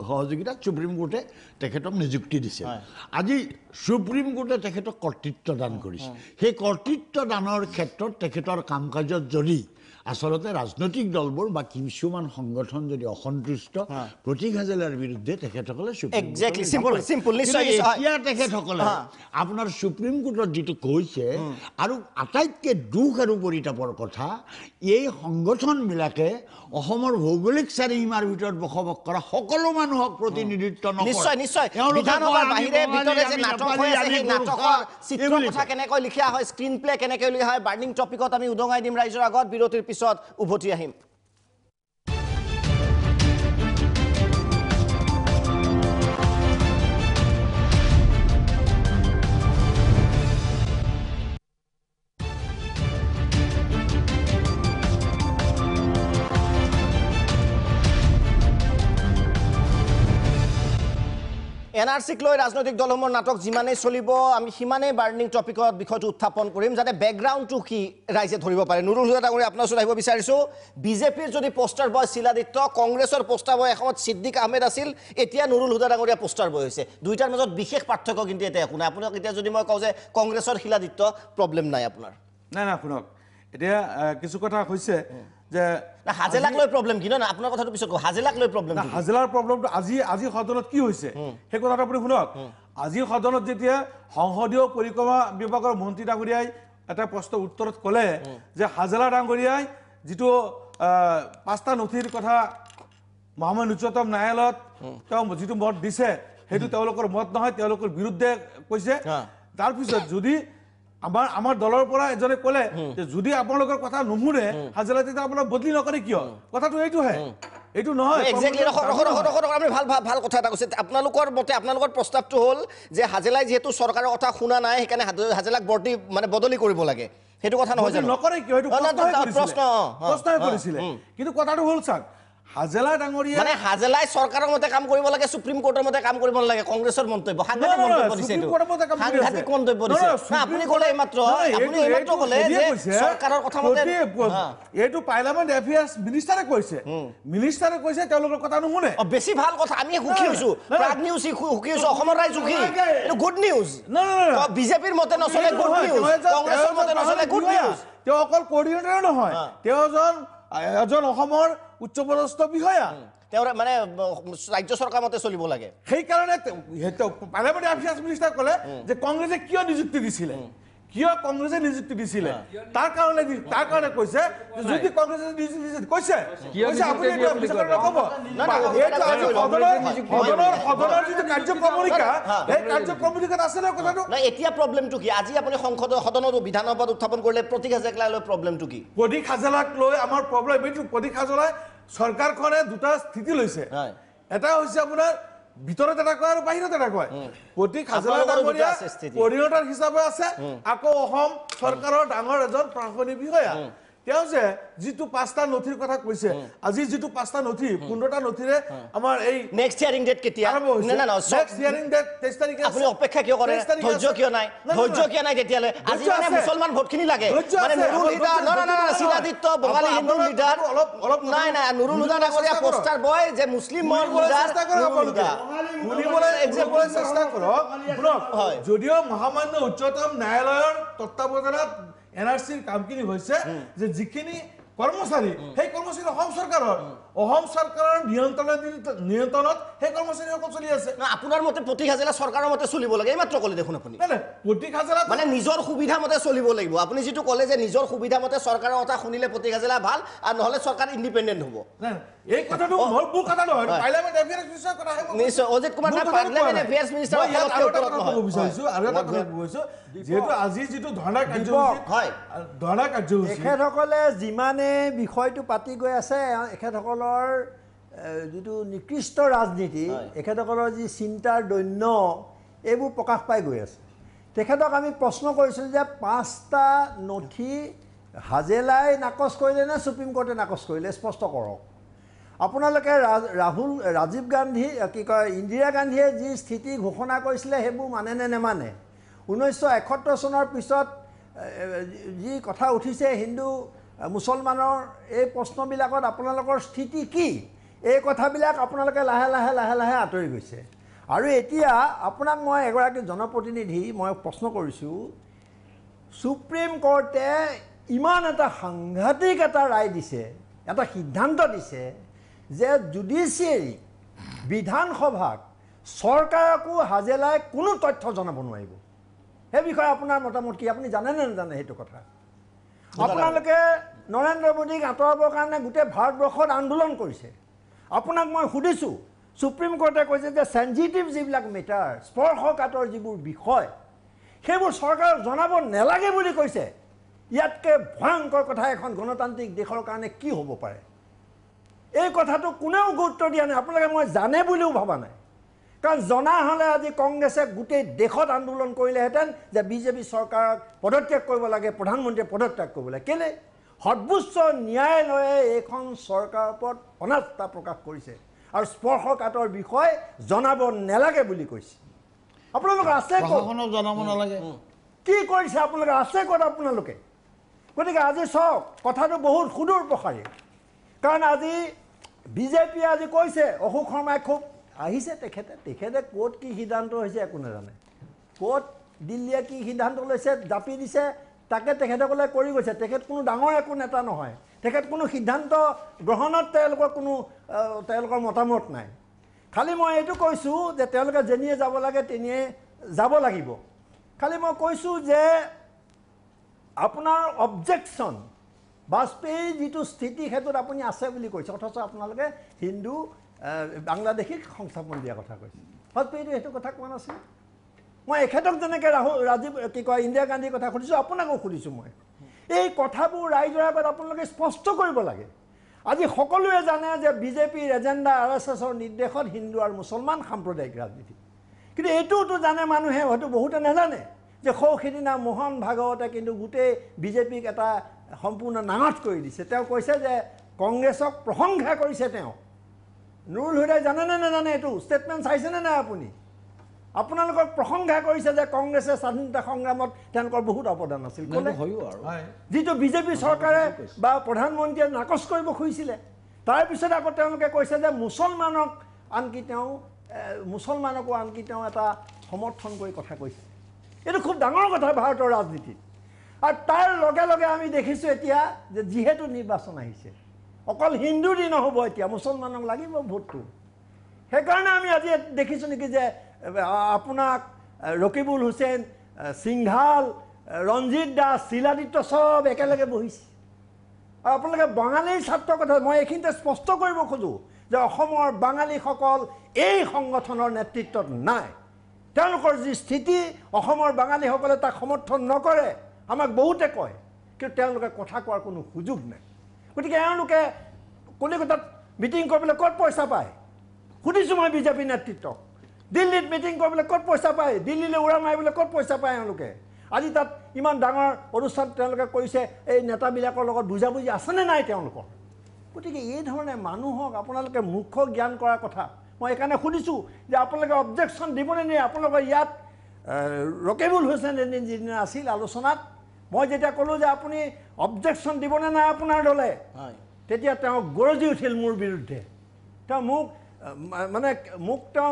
[SPEAKER 2] সহযোগিতাত সুপ্ৰিম কোৰ্টে তেখেতক নিযুক্তি দিছে। আজি সুপ্ৰিম কোৰ্টে তেখেতক কৰ্তৃত্ব দান কৰিছে। সেই কৰ্তৃত্ব দানৰ ক্ষেত্ৰত তেখেতৰ কাম কাজত যদি আচলতে ৰাজনৈতিক দলবোৰ বা কিছুমান সংগঠন যদি অসন্তুষ্ট, প্ৰতীক হাজেলাৰ বিৰুদ্ধে তেখেতসকলে এতিয়া তেখেতসকলে আপোনাৰ সুপ্ৰিম কোৰ্টত যিটো কৈছে, আৰু আটাইতকৈ দুখ আৰু পৰিতাপৰ কথা, এই সংগঠনবিলাকে অসমৰ ভৌগোলিক চাৰিসীমাৰ ভিতৰত বসবাস কৰা সকলো মানুহক প্ৰতিনিধিত্ব নকৰে।
[SPEAKER 1] কেনেকৈ লিখা হয়, স্ক্ৰীন প্লে কেনেকৈ লিখা হয়, বাৰ্নিং টপিকত আমি উদঙাই দিম ৰাইজৰ আগত। বিৰতিৰ পিছত উভতি আহিম। NRCক লৈ ৰাজনৈতিক দলসমূহৰ নাটক যিমানেই চলিব, আমি সিমানেই বাৰ্নিং টপিকত বিষয়টো উত্থাপন কৰিম, যাতে বেকগ্ৰাউণ্ডটো কি ৰাইজে ধৰিব পাৰে। নুৰুল হুদা ডাঙৰীয়া, আপোনাৰ ওচৰত আহিব বিচাৰিছোঁ। বিজেপিৰ যদি পোষ্টাৰ বয় শিলাদিত্য, কংগ্ৰেছৰ পোষ্টাৰ বয় এসময়ত ছিদ্দিক আহমেদ আছিল, এতিয়া নুৰুল হুদা ডাঙৰীয়া পোষ্টাৰ বয় হৈছে। দুইটাৰ মাজত বিশেষ পাৰ্থক্য কিন্তু এতিয়া একো নাই। আপোনাক এতিয়া যদি মই কওঁ যে কংগ্ৰেছৰ শিলাদিত্য, প্ৰব্লেম নাই আপোনাৰ?
[SPEAKER 4] নাই নাই, শুনক, এতিয়া কিছু কথা হৈছে যে
[SPEAKER 1] হাজেলাক লৈ প্ৰব্লেম কি? নহয়, আপোনাৰ কথাটো পিছত কওঁ। হাজেলাক লৈ প্ৰব্লেম,
[SPEAKER 4] হাজেলাৰ প্ৰব্লেমটো আজি সদনত কি হৈছে সেই কথাটো আপুনি শুনক। আজি সদনত যেতিয়া সংসদীয় পৰিক্ৰমা বিভাগৰ মন্ত্ৰী ডাঙৰীয়াই এটা প্ৰশ্নৰ উত্তৰত ক'লে যে হাজেলা ডাঙৰীয়াই যিটো 5টা নথিৰ কথা মহামান্য উচ্চতম ন্যায়ালয়ত তেওঁ যিটো মত দিছে, সেইটো তেওঁলোকৰ মত নহয়, তেওঁলোকৰ বিৰুদ্ধে কৈছে। তাৰপিছত যদি আমাৰ দলৰ পৰা এজনে ক'লে যে যদি আপোনালোকৰ কথা নুশুনে হাজেলা, তেতিয়া আপোনাক বদলি নকৰে কিয়? কথাটো এইটোহে, এইটো নহয়।
[SPEAKER 1] আমি ভাল কথা এটা কৈছে। আপোনালোকৰ মতে, আপোনালোকৰ প্ৰস্তাৱটো হ'ল যে হাজেলাই যিহেতু চৰকাৰৰ কথা শুনা নাই, সেইকাৰণে হাজেলাক বদলি কৰিব লাগে, সেইটো কথা নহয় জানো?
[SPEAKER 4] নকৰে কিয়? সেইটো প্ৰশ্নই কৰিছিলে। কিন্তু কথাটো হ'ল চাওক, হাজেলা ডাঙৰীয়া
[SPEAKER 1] মানে হাজেলাই চৰকাৰৰ মতে কাম কৰিব লাগে, সুপ্ৰিম কোৰ্টৰ মতে কাম কৰিব নালাগে, কংগ্ৰেছৰ মন্তব্য। সাংঘাতিক মন্তব্য দিছে, সাংঘাতিক মন্তব্য দিছে। আপুনি ক'লে এইমাত্ৰ ক'লে যে চৰকাৰৰ কথা মতে,
[SPEAKER 4] এইটো পাৰ্লিয়ামেণ্ট এফেয়াৰ্ছ মিনিষ্টাৰে কৈছে, মিনিষ্টাৰে কৈছে তেওঁলোকৰ কথা নুশুনে।
[SPEAKER 1] বেছি ভাল কথা, আমি সুখী হৈছোঁ, প্ৰাগ নিউজ সুখী হৈছোঁ, অসমৰ ৰাইজ সুখী, এইটো গুড নিউজ। বিজেপিৰ মতে নচলে গুড নিউজ, কংগ্ৰেছৰ মতে নচলে গুড নিউজ।
[SPEAKER 4] তেওঁ অকল কোঅৰ্ডিনেটৰ নহয়, তেওঁ এজন অসমৰ উচ্চপদস্থ বিষয়া,
[SPEAKER 1] তেওঁ মানে ৰাজ্য চৰকাৰ মতে চলিব লাগে।
[SPEAKER 4] সেইকাৰণে পাৰ্লিয়ামেণ্ট এফেয়াৰ্ছ মিনিষ্টাৰ ক'লে যে কংগ্ৰেছে কিয় নিযুক্তি দিছিলে। কিয় কংগ্ৰেছে নিযুক্তি দিছিলে তাৰ কাৰণে কৈছে যদি কংগ্ৰেছে নিযুক্তি দিছে কৈছে আপুনি এটা বিচাৰ নকব এইটো আজি সদনৰ যিটো কাৰ্যক্ৰমণিকা এই কাৰ্যক্ৰমণিকাত আছে ন কথাটো
[SPEAKER 1] নাই এতিয়া প্ৰব্লেমটো কি আজি আপুনি সংসদৰ সদনত বিধানসভাত উত্থাপন কৰিলে প্ৰতীক হাজেলাক লৈ প্ৰব্লেমটো কি
[SPEAKER 4] প্ৰতীক হাজেলাক লৈ আমাৰ প্ৰব্লেম এইটো প্ৰতীক হাজেলাই চৰকাৰখনে দুটা স্থিতি লৈছে এটা হৈছে আপোনাৰ ভিতৰত এটা কয় আৰু বাহিৰত এটা কয় প্ৰতীক হাজেলা ডাঙৰীয়া কোঅৰ্ডিনেটৰ হিচাপে আছে আকৌ অসম চৰকাৰৰ ডাঙৰ এজন প্ৰশাসনিক বিষয়া তেওঁ যে যিটো 5টা নথিৰ কথা কৈছে আজি যিটো 5টা নথি 15টা নথিৰে আমাৰ এই
[SPEAKER 1] নেক্সট হিয়াৰিং ডেট কেতিয়া
[SPEAKER 4] না নেক্সট হিয়াৰিং ডেট 23 তাৰিখে
[SPEAKER 1] আপুনি অপেক্ষা কিয় কৰে ধৈৰ্য কিয় নাই তেতিয়ালে আজি মানে মুছলমান ভোটখিনি লাগে মানে নুৰুল হুদা না সিদ্ধাদিত্য বঙালী হিন্দু লিডাৰ নাই নুৰুল হুদা ডাঙৰীয়া পোষ্টাৰ বয় যে মুছলিম লিডাৰ
[SPEAKER 4] শুনিবলৈ এক্সাম্পল চেষ্টা কৰক হয় যদিও মহামান্য উচ্চতম ন্যায়ালয়ৰ তত্ত্বাৱধানত এনআৰসিৰ কামখিনি হৈছে যে যিখিনি কৰ্মচাৰী সেই কৰ্মচাৰী অসম চৰকাৰৰ নিয়ন্ত্ৰণত সেই কৰ্মচাৰীসকল চলি আছে
[SPEAKER 1] আপোনাৰ মতে প্ৰতীক হাজেলা চৰকাৰৰ মতে চলিব লাগে এইমাত্ৰ ক'লে দেখোন আপুনি
[SPEAKER 4] প্ৰতীক হাজেলা
[SPEAKER 1] মানে নিজৰ সুবিধা মতে চলিব লাগিব আপুনি যিটো ক'লে যে নিজৰ সুবিধা মতে চৰকাৰৰ কথা শুনিলে প্ৰতীক হাজেলা ভাল আৰু নহ'লে চৰকাৰ ইণ্ডিপেণ্ডেণ্ট হ'ব
[SPEAKER 4] এই কথাটো মোৰ কথা নহয় পাৰ্লামেণ্ট এফেয়াৰ্ছ মিনিষ্টাৰৰ কথা
[SPEAKER 1] নিশ্চয় অজিত কুমাৰ দা পাৰ্লামেণ্ট এফেয়াৰ্ছ মিনিষ্টাৰ
[SPEAKER 4] যিহেতু আজি যিটো ধৰ্ণা কাৰ্যসূচী
[SPEAKER 6] এখেতসকলে যিমানে বিষয়টো পাতি গৈ আছে এখেতসকলৰ যিটো নিকৃষ্ট ৰাজনীতি এখেতসকলৰ যি চিন্তাৰ দৈন্য এইবোৰ প্ৰকাশ পাই গৈ আছে তেখেতক আমি প্ৰশ্ন কৰিছিলোঁ যে 5টা নথি হাজেলাই নাকচ কৰিলে নে সুপ্ৰিম কোৰ্টে নাকচ কৰিলে স্পষ্ট কৰক আপোনালোকে ৰাজীৱ গান্ধী কি কয় ইন্দিৰা গান্ধীয়ে যি স্থিতি ঘোষণা কৰিছিলে সেইবোৰ মানে নে নেমানে 1971 চনৰ পিছত যি কথা উঠিছে হিন্দু মুছলমানৰ এই প্ৰশ্নবিলাকত আপোনালোকৰ স্থিতি কি এই কথাবিলাক আপোনালোকে লাহে লাহে আঁতৰি গৈছে আৰু এতিয়া আপোনাক মই এগৰাকী জনপ্ৰতিনিধি মই প্ৰশ্ন কৰিছোঁ সুপ্ৰিম কোৰ্টে ইমান এটা সাংঘাতিক এটা ৰায় দিছে এটা সিদ্ধান্ত দিছে যে জুডিচিয়েৰী বিধানসভাক চৰকাৰকো হাজেলাই কোনো তথ্য জনাব নোৱাৰিব সেই বিষয়ে আপোনাৰ মতামত কি আপুনি জানে নে নাজানে সেইটো কথা আপোনালোকে নৰেন্দ্ৰ মোদীক আঁতৰাবৰ কাৰণে গোটেই ভাৰতবৰ্ষত আন্দোলন কৰিছে আপোনাক মই সুধিছোঁ সুপ্ৰিম কোৰ্টে কৈছে যে সেনজিটিভ যিবিলাক মেটাৰ স্পৰ্শকাতৰ যিবোৰ বিষয় সেইবোৰ চৰকাৰক জনাব নালাগে বুলি কৈছে ইয়াতকৈ ভয়ংকৰ কথা এখন গণতান্ত্ৰিক দেশৰ কাৰণে কি হ'ব পাৰে এই কথাটো কোনেও গুৰুত্ব দিয়া নাই আপোনালোকে মই জানে বুলিও ভবা নাই কাৰণ জনা হ'লে আজি কংগ্ৰেছে গোটেই দেশত আন্দোলন কৰিলেহেঁতেন যে বিজেপি চৰকাৰক পদত্যাগ কৰিব লাগে প্ৰধানমন্ত্ৰীয়ে পদত্যাগ কৰিব লাগে কেলে সৰ্বোচ্চ ন্যায়ালয়ে এইখন চৰকাৰৰ ওপৰত অনাস্থা প্ৰকাশ কৰিছে আৰু স্পৰ্শকাতৰ বিষয় জনাব নালাগে বুলি কৈছে আপোনালোকে আছে
[SPEAKER 2] প্ৰশাসনক জনাব নালাগে
[SPEAKER 6] কি কৰিছে আপোনালোকে আছে ক'ত আপোনালোকে গতিকে আজি চাওক কথাটো বহুত সুদূৰ প্ৰসাৰী কাৰণ আজি বিজেপিয়ে আজি কৈছে অশোক শৰ্মাই খুব আহিছে তেখেতে ক'ত কি সিদ্ধান্ত হৈছে একো নাজানে ক'ত দিল্লীয়ে কি সিদ্ধান্ত লৈছে জাপি দিছে তাকে তেখেতসকলে কৰি গৈছে তেখেত কোনো ডাঙৰ একো নেতা নহয় তেখেত কোনো সিদ্ধান্ত গ্ৰহণত তেওঁলোকৰ মতামত নাই খালি মই এইটো কৈছোঁ যে তেওঁলোকে যেনিয়ে যাব লাগে তেনিয়ে যাব লাগিব খালি মই কৈছোঁ যে আপোনাৰ অবজেকশ্যন বাজপেয়ীৰ যিটো স্থিতি ক্ষেত্ৰত আপুনি আছে বুলি কৈছে অথচ আপোনালোকে হিন্দু বাংলাদেশীক সংস্থাপন দিয়াৰ কথা কৈছে বাজপেয়ীটো সেইটো কথা কোৱা নাছিল মই এখেতক যেনেকৈ ৰাজীৱ কি কয় ইন্দিৰা গান্ধীৰ কথা সুধিছোঁ আপোনাকো সুধিছোঁ মই এই কথাবোৰ ৰাইজৰ আগত আপোনালোকে স্পষ্ট কৰিব লাগে আজি সকলোৱে জানে যে বিজেপিৰ এজেণ্ডা RSSৰ নিৰ্দেশত হিন্দু আৰু মুছলমান সাম্প্ৰদায়িক ৰাজনীতি কিন্তু এইটোতো জানে মানুহে হয়তো বহুতে নাজানে যে সিদিনা মোহন ভাগৱতে কিন্তু গোটেই বিজেপিক এটা সম্পূৰ্ণ নাঙঠ কৰি দিছে তেওঁ কৈছে যে কংগ্ৰেছক প্ৰশংসা কৰিছে তেওঁ নুৰুল হুদাই জানে নে নাজানে এইটো ষ্টেটমেণ্ট চাইছেনে নাই আপুনি আপোনালোকক প্ৰশংসা কৰিছে যে কংগ্ৰেছে স্বাধীনতা সংগ্ৰামত তেওঁলোকৰ বহুত অৱদান আছিল যিটো বিজেপি চৰকাৰে বা প্ৰধানমন্ত্ৰীয়ে নাকচ কৰিব খুজিছিলে তাৰপিছত আকৌ তেওঁলোকে কৈছে যে মুছলমানকো আনকি তেওঁ এটা সমৰ্থন কৰি কথা কৈছে এইটো খুব ডাঙৰ কথা ভাৰতৰ ৰাজনীতিত আৰু তাৰ লগে লগে আমি দেখিছোঁ এতিয়া যে যিহেতু নিৰ্বাচন আহিছে অকল হিন্দু দি নহ'ব এতিয়া মুছলমানক লাগিব ভোটটো সেইকাৰণে আমি আজি দেখিছোঁ নেকি যে আপোনাক ৰকিবুল হুছেইন সিংঘাল ৰঞ্জিত দাস শিলাদিত্য চব একেলগে বহিছে আৰু আপোনালোকে বাঙালীৰ ছাত্ৰৰ কথা মই এইখিনিতে স্পষ্ট কৰিব খোজোঁ যে অসমৰ বাঙালীসকল এই সংগঠনৰ নেতৃত্বত নাই তেওঁলোকৰ যি স্থিতি অসমৰ বাঙালীসকলে তাক সমৰ্থন নকৰে আমাক বহুতে কয় কিন্তু তেওঁলোকে কথা কোৱাৰ কোনো সুযোগ নাই গতিকে এওঁলোকে কলিকতাত মিটিং কৰিবলৈ ক'ত পইচা পায় সুধিছোঁ মই বিজেপি নেতৃত্বক দিল্লীত মিটিং কৰিবলৈ ক'ত পইচা পায় দিল্লীলৈ উৰা মাৰিবলৈ ক'ত পইচা পায় এওঁলোকে আজি তাত ইমান ডাঙৰ অনুষ্ঠান তেওঁলোকে কৰিছে এই নেতাবিলাকৰ লগত বুজাবুজি আছেনে নাই তেওঁলোকৰ গতিকে এই ধৰণে মানুহক আপোনালোকে মুখ্য জ্ঞান কৰাৰ কথা মই এইকাৰণে সুধিছোঁ যে আপোনালোকে অবজেকশ্যন দিবনে নে আপোনালোকৰ ইয়াত ৰকিবুল হুছেইন যিদিনা আছিল আলোচনাত মই যেতিয়া ক'লোঁ যে আপুনি অবজেকশ্যন দিবনে নাই আপোনাৰ দলে তেতিয়া তেওঁ গৰজি উঠিল মোৰ বিৰুদ্ধে তেওঁ মোক তেওঁ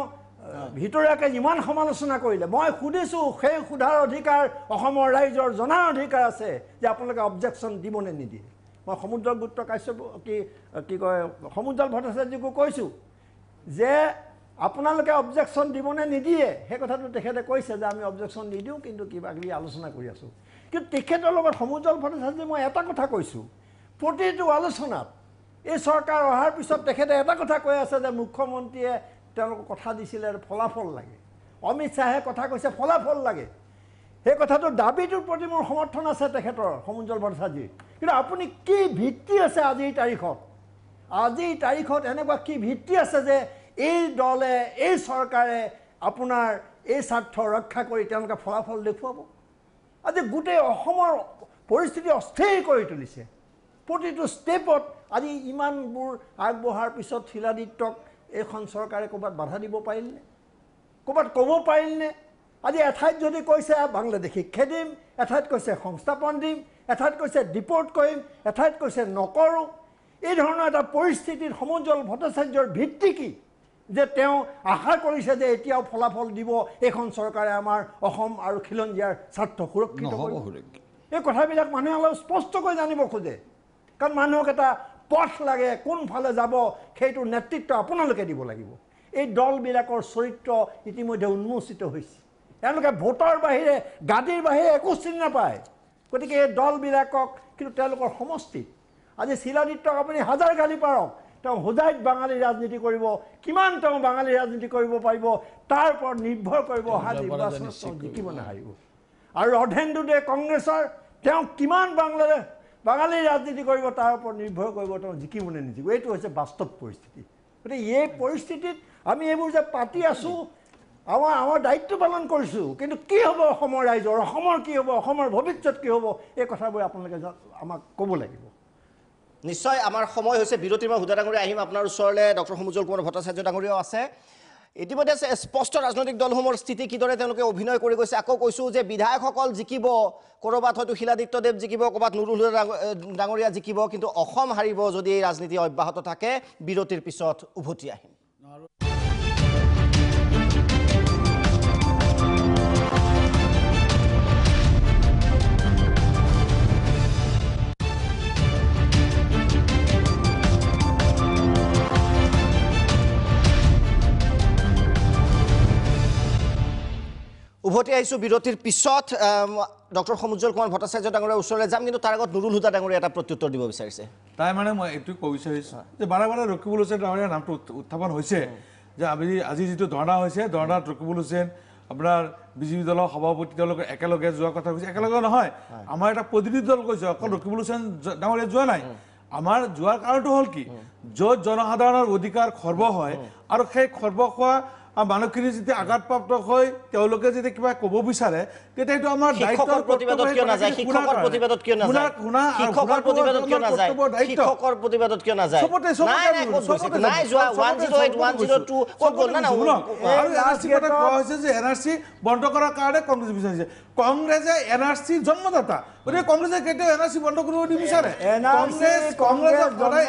[SPEAKER 6] ভিতৰীয়াকৈ যিমান সমালোচনা কৰিলে মই সুধিছোঁ সেই সোধাৰ অধিকাৰ অসমৰ ৰাইজৰ জনাৰ অধিকাৰ আছে যে আপোনালোকে অবজেকশ্যন দিবনে নিদিয়ে মই সমুদ্ৰগুপ্ত কাশ্যপ কি কয় সমুদ্ৰ ভট্টাচাৰ্যকো কৈছোঁ যে আপোনালোকে অবজেকশ্যন দিবনে নিদিয়ে সেই কথাটো তেখেতে কৈছে যে আমি অবজেকশ্যন নিদিওঁ কিন্তু কিবা কিবি আলোচনা কৰি আছোঁ কিন্তু তেখেতৰ লগত সমুদ্ৰ ভট্টাচাৰ্যই মই এটা কথা কৈছোঁ প্ৰতিটো আলোচনাত এই চৰকাৰ অহাৰ পিছত তেখেতে এটা কথা কৈ আছে যে মুখ্যমন্ত্ৰীয়ে তেওঁলোকক কথা দিছিলে ফলাফল লাগে অমিত শ্বাহে কথা কৈছে ফলাফল লাগে সেই কথাটোৰ দাবীটোৰ প্ৰতি মোৰ সমৰ্থন আছে তেখেতৰ সমুদ্ৰ ভট্টাচাৰ্যই কিন্তু আপুনি কি ভিত্তি আছে আজিৰ তাৰিখত এনেকুৱা কি ভিত্তি আছে যে এই দলে এই চৰকাৰে আপোনাৰ এই স্বাৰ্থ ৰক্ষা কৰি তেওঁলোকে ফলাফল দেখুৱাব আজি গোটেই অসমৰ পৰিস্থিতি অস্থিৰ কৰি তুলিছে প্ৰতিটো ষ্টেপত আজি ইমানবোৰ আগবঢ়াৰ পিছত শিলাদিত্যক এইখন চৰকাৰে ক'ৰবাত বাধা দিব পাৰিলনে ক'ৰবাত ক'ব পাৰিলনে আজি এঠাইত যদি কৈছে বাংলাদেশীক খেদিম এঠাইত কৈছে সংস্থাপন দিম এঠাইত কৈছে ডিপৰ্ট কৰিম এঠাইত কৈছে নকৰোঁ এই ধৰণৰ এটা পৰিস্থিতিত সমুদ্ৰ ভট্টাচাৰ্যৰ ভিত্তি কি যে তেওঁ আশা কৰিছে যে এতিয়াও ফলাফল দিব এইখন চৰকাৰে আমাৰ অসম আৰু খিলঞ্জীয়াৰ স্বাৰ্থ সুৰক্ষিত কৰিব এই কথাবিলাক মানুহে অলপ স্পষ্টকৈ জানিব খোজে কাৰণ মানুহক এটা পথ লাগে কোনফালে যাব সেইটো নেতৃত্ব আপোনালোকে দিব লাগিব এই দলবিলাকৰ চৰিত্ৰ ইতিমধ্যে উন্মোচিত হৈছে এওঁলোকে ভোটৰ বাহিৰে গাদীৰ বাহিৰে একো চিনি নাপায় গতিকে এই দলবিলাকক কিন্তু তেওঁলোকৰ সমষ্টিত আজি শিলাদিত্যক আপুনি হাজাৰ গালি পাৰক তেওঁ হোজাইত বাঙালী ৰাজনীতি কৰিব কিমান তেওঁ বাঙালী ৰাজনীতি কৰিব পাৰিব তাৰ ওপৰত নিৰ্ভৰ কৰিব অহা নিৰ্বাচনত তেওঁ জিকিব নাহাৰিব আৰু অৰ্ধেন্দুদে কংগ্ৰেছৰ তেওঁ কিমান বাঙালী ৰাজনীতি কৰিব তাৰ ওপৰত নিৰ্ভৰ কৰিব তেওঁ জিকিব নে নিজিব এইটো হৈছে বাস্তৱ পৰিস্থিতি গতিকে এই পৰিস্থিতিত আমি এইবোৰ যে পাতি আছোঁ আমাৰ দায়িত্ব পালন কৰিছোঁ কিন্তু কি হ'ব অসমৰ ৰাইজৰ অসমৰ কি হ'ব অসমৰ ভৱিষ্যত কি হ'ব এই কথাবোৰ আপোনালোকে আমাক ক'ব লাগিব
[SPEAKER 1] নিশ্চয় আমাৰ সময় হৈছে বিৰতিৰ মই হুদা ডাঙৰীয়া আহিম আপোনাৰ ওচৰলৈ ডক্টৰ সমুজ্জ্বল কুমাৰ ভট্টাচাৰ্য ডাঙৰীয়াও আছে ইতিমধ্যে স্পষ্ট ৰাজনৈতিক দলসমূহৰ স্থিতি কিদৰে তেওঁলোকে অভিনয় কৰি গৈছে আকৌ কৈছোঁ যে বিধায়কসকল জিকিব ক'ৰবাত হয়তো শিলাদিত্যদেৱ জিকিব ক'ৰবাত নুৰুল হুদা ডাঙৰীয়া জিকিব কিন্তু অসম হাৰিব যদি এই ৰাজনীতি অব্যাহত থাকে বিৰতিৰ পিছত উভতি আহিম উভতি আহিছোঁ বিৰতিৰ পিছত ডক্টৰ সমুজ্জ্বল কুমাৰ ভট্টাচাৰ্য ডাঙৰীয়াৰ ওচৰলৈ যাম কিন্তু তাৰ আগত নুৰুল হুদা ডাঙৰীয়া এটা প্ৰত্যুত্তৰ দিব বিচাৰিছে
[SPEAKER 4] তাই মানে মই এইটো ক'ব বিচাৰিছোঁ যে বাৰে ৰকিবুল হুছেইন ডাঙৰীয়াৰ নামটো উত্থাপন হৈছে যে আজি যিটো ধৰ্ণা হৈছে ধৰ্ণাত ৰকিবুল হুছেইন আপোনাৰ বিজেপি দলৰ সভাপতি তেওঁলোকে একেলগে যোৱা কথা কৈছে একেলগে নহয় আমাৰ এটা প্ৰতিনিধি দল কৈছে অকল ৰকিবুল হুছেইন ডাঙৰীয়া যোৱা নাই আমাৰ যোৱাৰ কাৰণটো হ'ল কি য'ত জনসাধাৰণৰ অধিকাৰ খৰ্ব হয় আৰু সেই খৰ্ব হোৱা মানুহখিনি যেতিয়া আঘাতপ্ৰাপ্ত হৈ তেওঁলোকে যদি কিবা ক'ব বিচাৰে তেতিয়া এইটো আমাৰ
[SPEAKER 1] শিক্ষকৰ প্ৰতিবাদত কিয় নাযায় শিক্ষকৰ প্ৰতিবাদত কিয় নাযায় শিক্ষকৰ প্ৰতিবাদত কিয় নাযায় শিক্ষকৰ প্ৰতিবাদত কিয় নাযায় নাই যোৱা 108 102 ক'ত গ'ল না
[SPEAKER 4] আৰু এনআৰচি কথা কোৱা হৈছে যে এনআৰচি বন্ধ কৰাৰ কাৰণে কংগ্ৰেছ বিচাৰিছে কংগ্ৰেছে এনআৰচি জন্মদাতা গতিকে কংগ্ৰেছে কেতিয়াও এনআৰচি বন্ধ কৰিব নিবিচাৰে কংগ্ৰেছৰ সদায়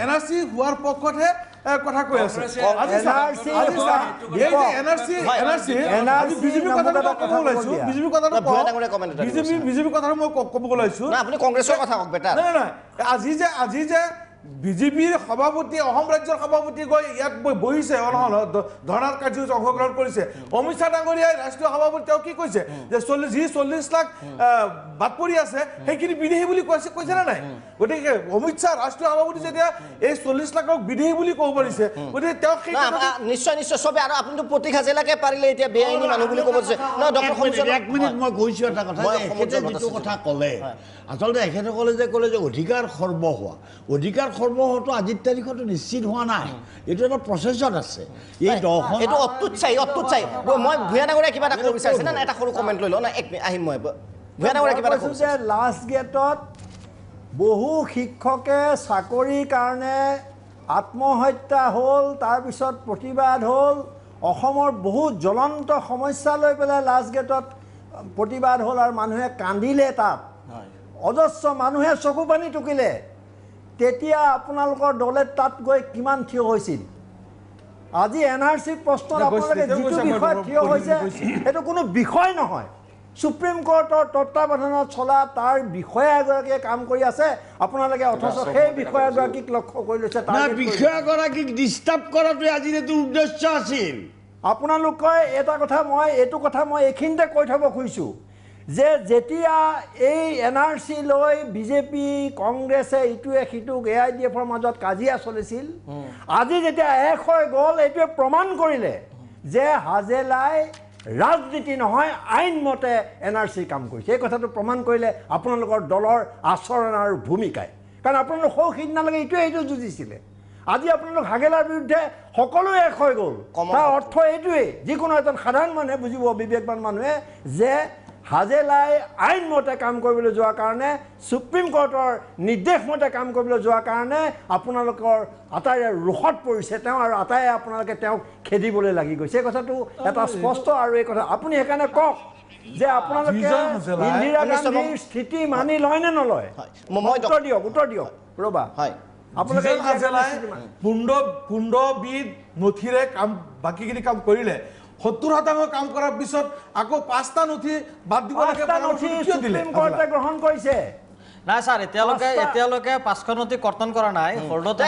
[SPEAKER 4] এনআৰচি হোৱাৰ পক্ষতহে কথা কৈ আছে বিজেপি কথাটো মই ক'ব ওলাইছোঁ
[SPEAKER 1] আপুনি কংগ্ৰেছৰ কথা কওক বেটা
[SPEAKER 4] নাই আজি যে বিজেপিৰ সভাপতি অসম ৰাজ্যৰ সভাপতি গৈ ইয়াত বহিছে ধৰ্ণাৰ কাৰ্যসূচীত অংশগ্ৰহণ কৰিছে অমিত শ্বাহ ডাঙৰীয়াই ৰাষ্ট্ৰীয় সভাপতি তেওঁ কি কৈছে যে 40 লাখ বাদ পৰি আছে সেইখিনি বিদেশী বুলি কৈছে নে নাই গতিকে অমিত শ্বাহ ৰাষ্ট্ৰীয় সভাপতি যেতিয়া এই 40 লাখক বিদেশী বুলি ক'ব পাৰিছে গতিকে তেওঁ
[SPEAKER 1] নিশ্চয় চবে আৰু আপুনিতো প্ৰতীক হাজেলাকে পাৰিলে এতিয়া বেআইনী মানুহ বুলি ক'ব যে
[SPEAKER 2] এক মিনিট মই কৈছো এটা কথা এখেতে যিটো কথা ক'লে আচলতে এখেতসকলে যে ক'লে যে অধিকাৰ খৰ্ব হোৱাটো আজিৰ তাৰিখতো নিশ্চিত হোৱা নাই এইটো এটা প্ৰচেছত আছে এই দহখন
[SPEAKER 1] এইটো অত্যুৎসাহী মই ভূঞা ডাঙৰীয়া কিবা এটা ক'ব বিচাৰিছে না এটা সৰু কমেণ্ট লৈ লওঁ না এক মিনিট আহিম মই ভূঞা ডাঙৰীয়া কিবা এটা ক'ব
[SPEAKER 6] যে লাষ্ট গেটত বহু শিক্ষকে চাকৰিৰ কাৰণে আত্মহত্যা হ'ল তাৰপিছত প্ৰতিবাদ হ'ল অসমৰ বহু জ্বলন্ত সমস্যা লৈ পেলাই লাষ্ট গেটত প্ৰতিবাদ হ'ল আৰু মানুহে কান্দিলে তাত অজস্ৰ মানুহে চকু পানী টুকিলে তেতিয়া আপোনালোকৰ দলে তাত গৈ কিমান থিয় হৈছিল আজি NRC প্ৰশ্নত আপোনালোকে যিটো বিষয় থিয় হৈছে সেইটো কোনো বিষয় নহয় সুপ্ৰিম কোৰ্টৰ তত্ত্বাৱধানত চলা তাৰ বিষয়াগৰাকীয়ে কাম কৰি আছে আপোনালোকে অথচ সেই বিষয়াগৰাকীক লক্ষ্য কৰি লৈছে
[SPEAKER 2] বিষয়াগৰাকীক ডিষ্টাৰ্ব কৰাটোৱে আজিৰ এইটো উদ্দেশ্য আছিল
[SPEAKER 6] আপোনালোকে এইটো কথা মই এইখিনিতে কৈ থ'ব খুজিছোঁ যে যেতিয়া এই NRC লৈ বিজেপি কংগ্ৰেছে ইটোৱে সিটোক AIDFৰ মাজত কাজিয়া চলিছিল আজি যেতিয়া এক হৈ গ'ল এইটোৱে প্ৰমাণ কৰিলে যে হাজেলাই ৰাজনীতি নহয় আইনমতে NRC কাম কৰিছে এই কথাটো প্ৰমাণ কৰিলে আপোনালোকৰ দলৰ আচৰণ আৰু ভূমিকাই কাৰণ আপোনালোক সিদিনালৈকে এইটো যুঁজিছিলে আজি আপোনালোক হাজেলাৰ বিৰুদ্ধে সকলোৱে এক হৈ গ'ল তাৰ অৰ্থ এইটোৱেই যিকোনো এজন সাধাৰণ মানুহে বুজিব বিবেকবান মানুহে যে হাজেলাই আইনমতে কাম কৰিবলৈ যোৱাৰ কাৰণে সুপ্ৰিম কোৰ্টৰ নিৰ্দেশমতে কাম কৰিবলৈ যোৱাৰ কাৰণে আপোনালোকৰ আটাইৰে ৰোষত পৰিছে তেওঁ আৰু আটাইৰে আপোনালোকে তেওঁক খেদিবলৈ লাগি গৈছে এই কথাটো এটা স্পষ্ট আৰু এই কথা আপুনি সেইকাৰণে কওক যে আপোনালোকে ইন্দিৰা গান্ধীৰ স্থিতি মানি লয় নে নলয় উত্তৰ দিয়ক ৰ'বা আপোনালোকে
[SPEAKER 4] পুণ্ডবিধ নথিৰে কাম বাকীখিনি কাম কৰিলে 70% কাম কৰাৰ পিছত আকৌ 5টা নথি বাদ দিব লাগে
[SPEAKER 6] সুপ্ৰিম কোৰ্টে গ্ৰহণ কৰিছে
[SPEAKER 5] নাই ছাৰ এতিয়ালৈকে 5খন নথি কৰ্তন কৰা নাই হলদতে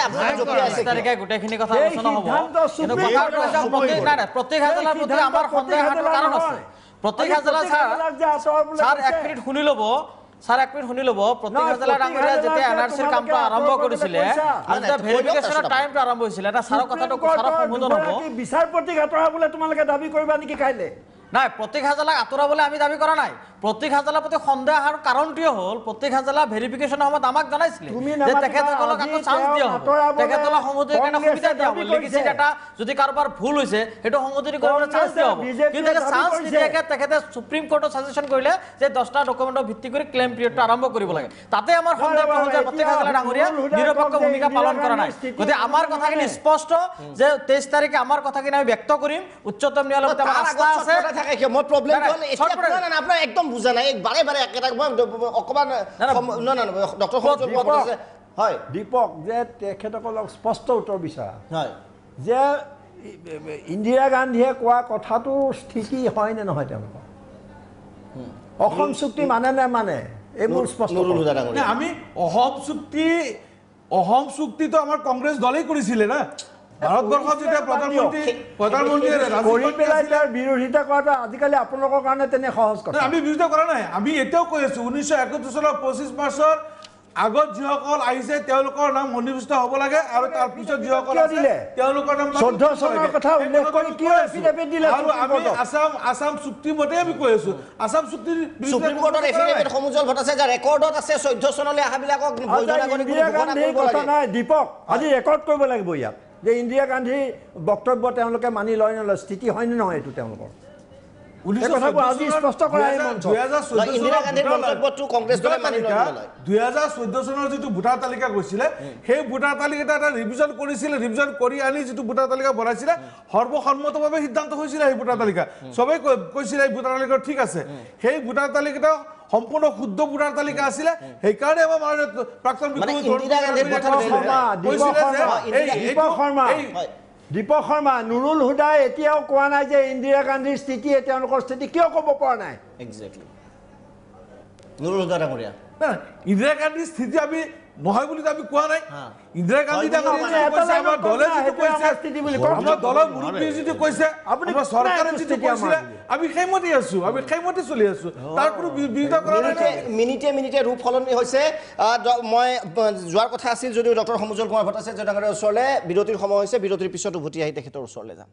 [SPEAKER 5] তাৰিখে গোটেইখিনি কথা আলোচনা হ'ব কিন্তু প্ৰতীক হাজেলাৰ প্ৰতি আমাৰ সন্দেহ কাৰণ আছে প্ৰতীক হাজেলা ছাৰ এক মিনিট শুনি ল'ব প্ৰতীক হাজেলা ডাঙৰীয়া যেতিয়া NRCৰ কামটো আৰম্ভ কৰিছিলে আৰু যেতিয়া ভেৰিফিকেশ্যনৰ টাইমটো আৰম্ভ হৈছিলে এটা ছাৰৰ কথাটো সম্বোধন হ'ব
[SPEAKER 6] বিচাৰপতি আঁতৰা বোলে তোমালোকে দাবী কৰিবা নেকি কাইলৈ
[SPEAKER 5] নাই প্ৰতীক হাজেলাক আঁতৰাবলৈ আমি দাবী কৰা নাই প্ৰতীক হাজেলাৰ প্ৰতি সন্দেহ অহাৰ কাৰণটোৱে হ'ল প্ৰতীক হাজেলা ভেৰিফিকেশ্যনৰ সময়ত আমাক জনাইছিলে যে তেখেতসকলক আকৌ চান্স দিয়া হ'ব তেখেতসকলক সংহতিৰ কাৰণে সুবিধা দিয়া হ'ব লিখিছে এটা যদি কাৰোবাৰ ভুল হৈছে সেইটো সংহতি কৰিবলৈ চান্স দিয়া হ'ব কিন্তু চান্স নিদিয়াকৈ তেখেতে সুপ্ৰিম কোৰ্টত ছাজেশ্যন কৰিলে যে 10টা ডকুমেণ্টৰ ভিত্তি কৰি ক্লেইম পিৰিয়ডটো আৰম্ভ কৰিব লাগে তাতে আমাৰ সন্দেহ হ'ল যে প্ৰতীক হাজেলা ডাঙৰীয়া নিৰপেক্ষ ভূমিকা পালন কৰা নাই গতিকে আমাৰ কথাখিনি স্পষ্ট যে 23 তাৰিখে আমাৰ কথাখিনি আমি ব্যক্ত কৰিম উচ্চতম ন্যায়ালয়ত আমাৰ আস্থা আছে
[SPEAKER 1] মই প্ৰব্লেম হ'ল আপোনাৰ একদম বুজা নাই বাৰে বাৰে একেটা মই অকণমান ডক্টৰ হয়
[SPEAKER 6] দীপক যে তেখেতসকলক স্পষ্ট উত্তৰ বিচৰা হয় যে ইন্দিৰা গান্ধীয়ে কোৱা কথাটোৰ স্থিতি হয় নে নহয় তেওঁলোকৰ অসম চুক্তি মানে নে মানে এইবোৰ স্পষ্ট
[SPEAKER 4] আমি অসম চুক্তিটো আমাৰ কংগ্ৰেছ দলেই কৰিছিলে না ভাৰতবৰ্ষত যেতিয়া
[SPEAKER 6] কৰি পেলাই তাৰ বিৰোধিতা কৰাটো আজিকালি আপোনালোকৰ কাৰণে তেনে সহজ কথা
[SPEAKER 4] আমি বিৰোধিতা কৰা নাই আমি এতিয়াও কৈ আছো 1971 চনৰ 25 মাৰ্চৰ আগত যিসকল আহিছে তেওঁলোকৰ নাম সন্নিৱিষ্ট হ'ব লাগে আৰু তাৰ পিছত যিসকল দিলে তেওঁলোকৰ নাম
[SPEAKER 6] 14 চনৰ কথা উল্লেখ কৰি কিয় এফিডেভিট দিলে
[SPEAKER 4] আৰু আমি আসাম চুক্তি মতে আমি কৈ আছো আসাম চুক্তিৰ
[SPEAKER 1] সুপ্ৰিম কোৰ্টৰ এফিডেভিট সমুজল ভট্টাচাৰ্য যাৰ ৰেকৰ্ডত আছে 14 চনলৈ আহাবিলাকক বৈধ নাগৰিক
[SPEAKER 6] কথা নাই দীপক আজি ৰেকৰ্ড কৰিব লাগিব ইয়াত যে ইন্দিৰা গান্ধীৰ বক্তব্য তেওঁলোকে মানি লয় নলয় স্থিতি হয় নে নহয় এইটো তেওঁলোকৰ আজি স্পষ্ট কৰা
[SPEAKER 4] 2014 চনৰ যিটো ভোটাৰ তালিকা গৈছিলে সেই ভোটাৰ তালিকাটা এটা ৰিভিজন কৰিছিলে ৰিভিজন কৰি আনি যিটো ভোটাৰ তালিকা বনাইছিলে সৰ্বসন্মতভাৱে সিদ্ধান্ত হৈছিলে সেই ভোটাৰ তালিকা সবেই কৈছিলে এই ভোটাৰ তালিকা ঠিক আছে সেই ভোটাৰ তালিকাটা সম্পূৰ্ণ শুদ্ধ ভোটাৰ তালিকা আছিলে সেইকাৰণে আমাৰ প্ৰাক্তন
[SPEAKER 6] দীপক শৰ্মা নুৰুল হুদাই এতিয়াও কোৱা নাই যে ইন্দিৰা গান্ধীৰ স্থিতি তেওঁলোকৰ স্থিতি কিয় ক'ব পৰা নাই
[SPEAKER 1] এক্সেক্টলি নুৰুল হুদা ডাঙৰীয়া
[SPEAKER 4] ইন্দিৰা গান্ধীৰ স্থিতি আমি নহয় বুলি আমি কোৱা নাই ইন্দিৰা গান্ধী ডাঙৰীয়াই কৈছে আমাৰ দলে যিটো কৈছে আমাৰ দলৰ মুৰব্বীয়ে যিটো কৈছে
[SPEAKER 6] আপুনি
[SPEAKER 4] আমাৰ চৰকাৰে যিটো কৈছে আমি সেইমতে আছো আমি সেইমতে চলি আছো তাৰ কোনো বিৰোধিতা কৰা নাই
[SPEAKER 1] মিনিটে ৰূপ সলনি হৈছে মই যোৱাৰ কথা আছিল যদিও ডক্টৰ সমুজল কুমাৰ ভট্টাচাৰ্য ডাঙৰীয়াৰ ওচৰলৈ বিৰতিৰ সময় হৈছে বিৰতিৰ পিছত উভতি আহি তেখেতৰ ওচৰলৈ যাম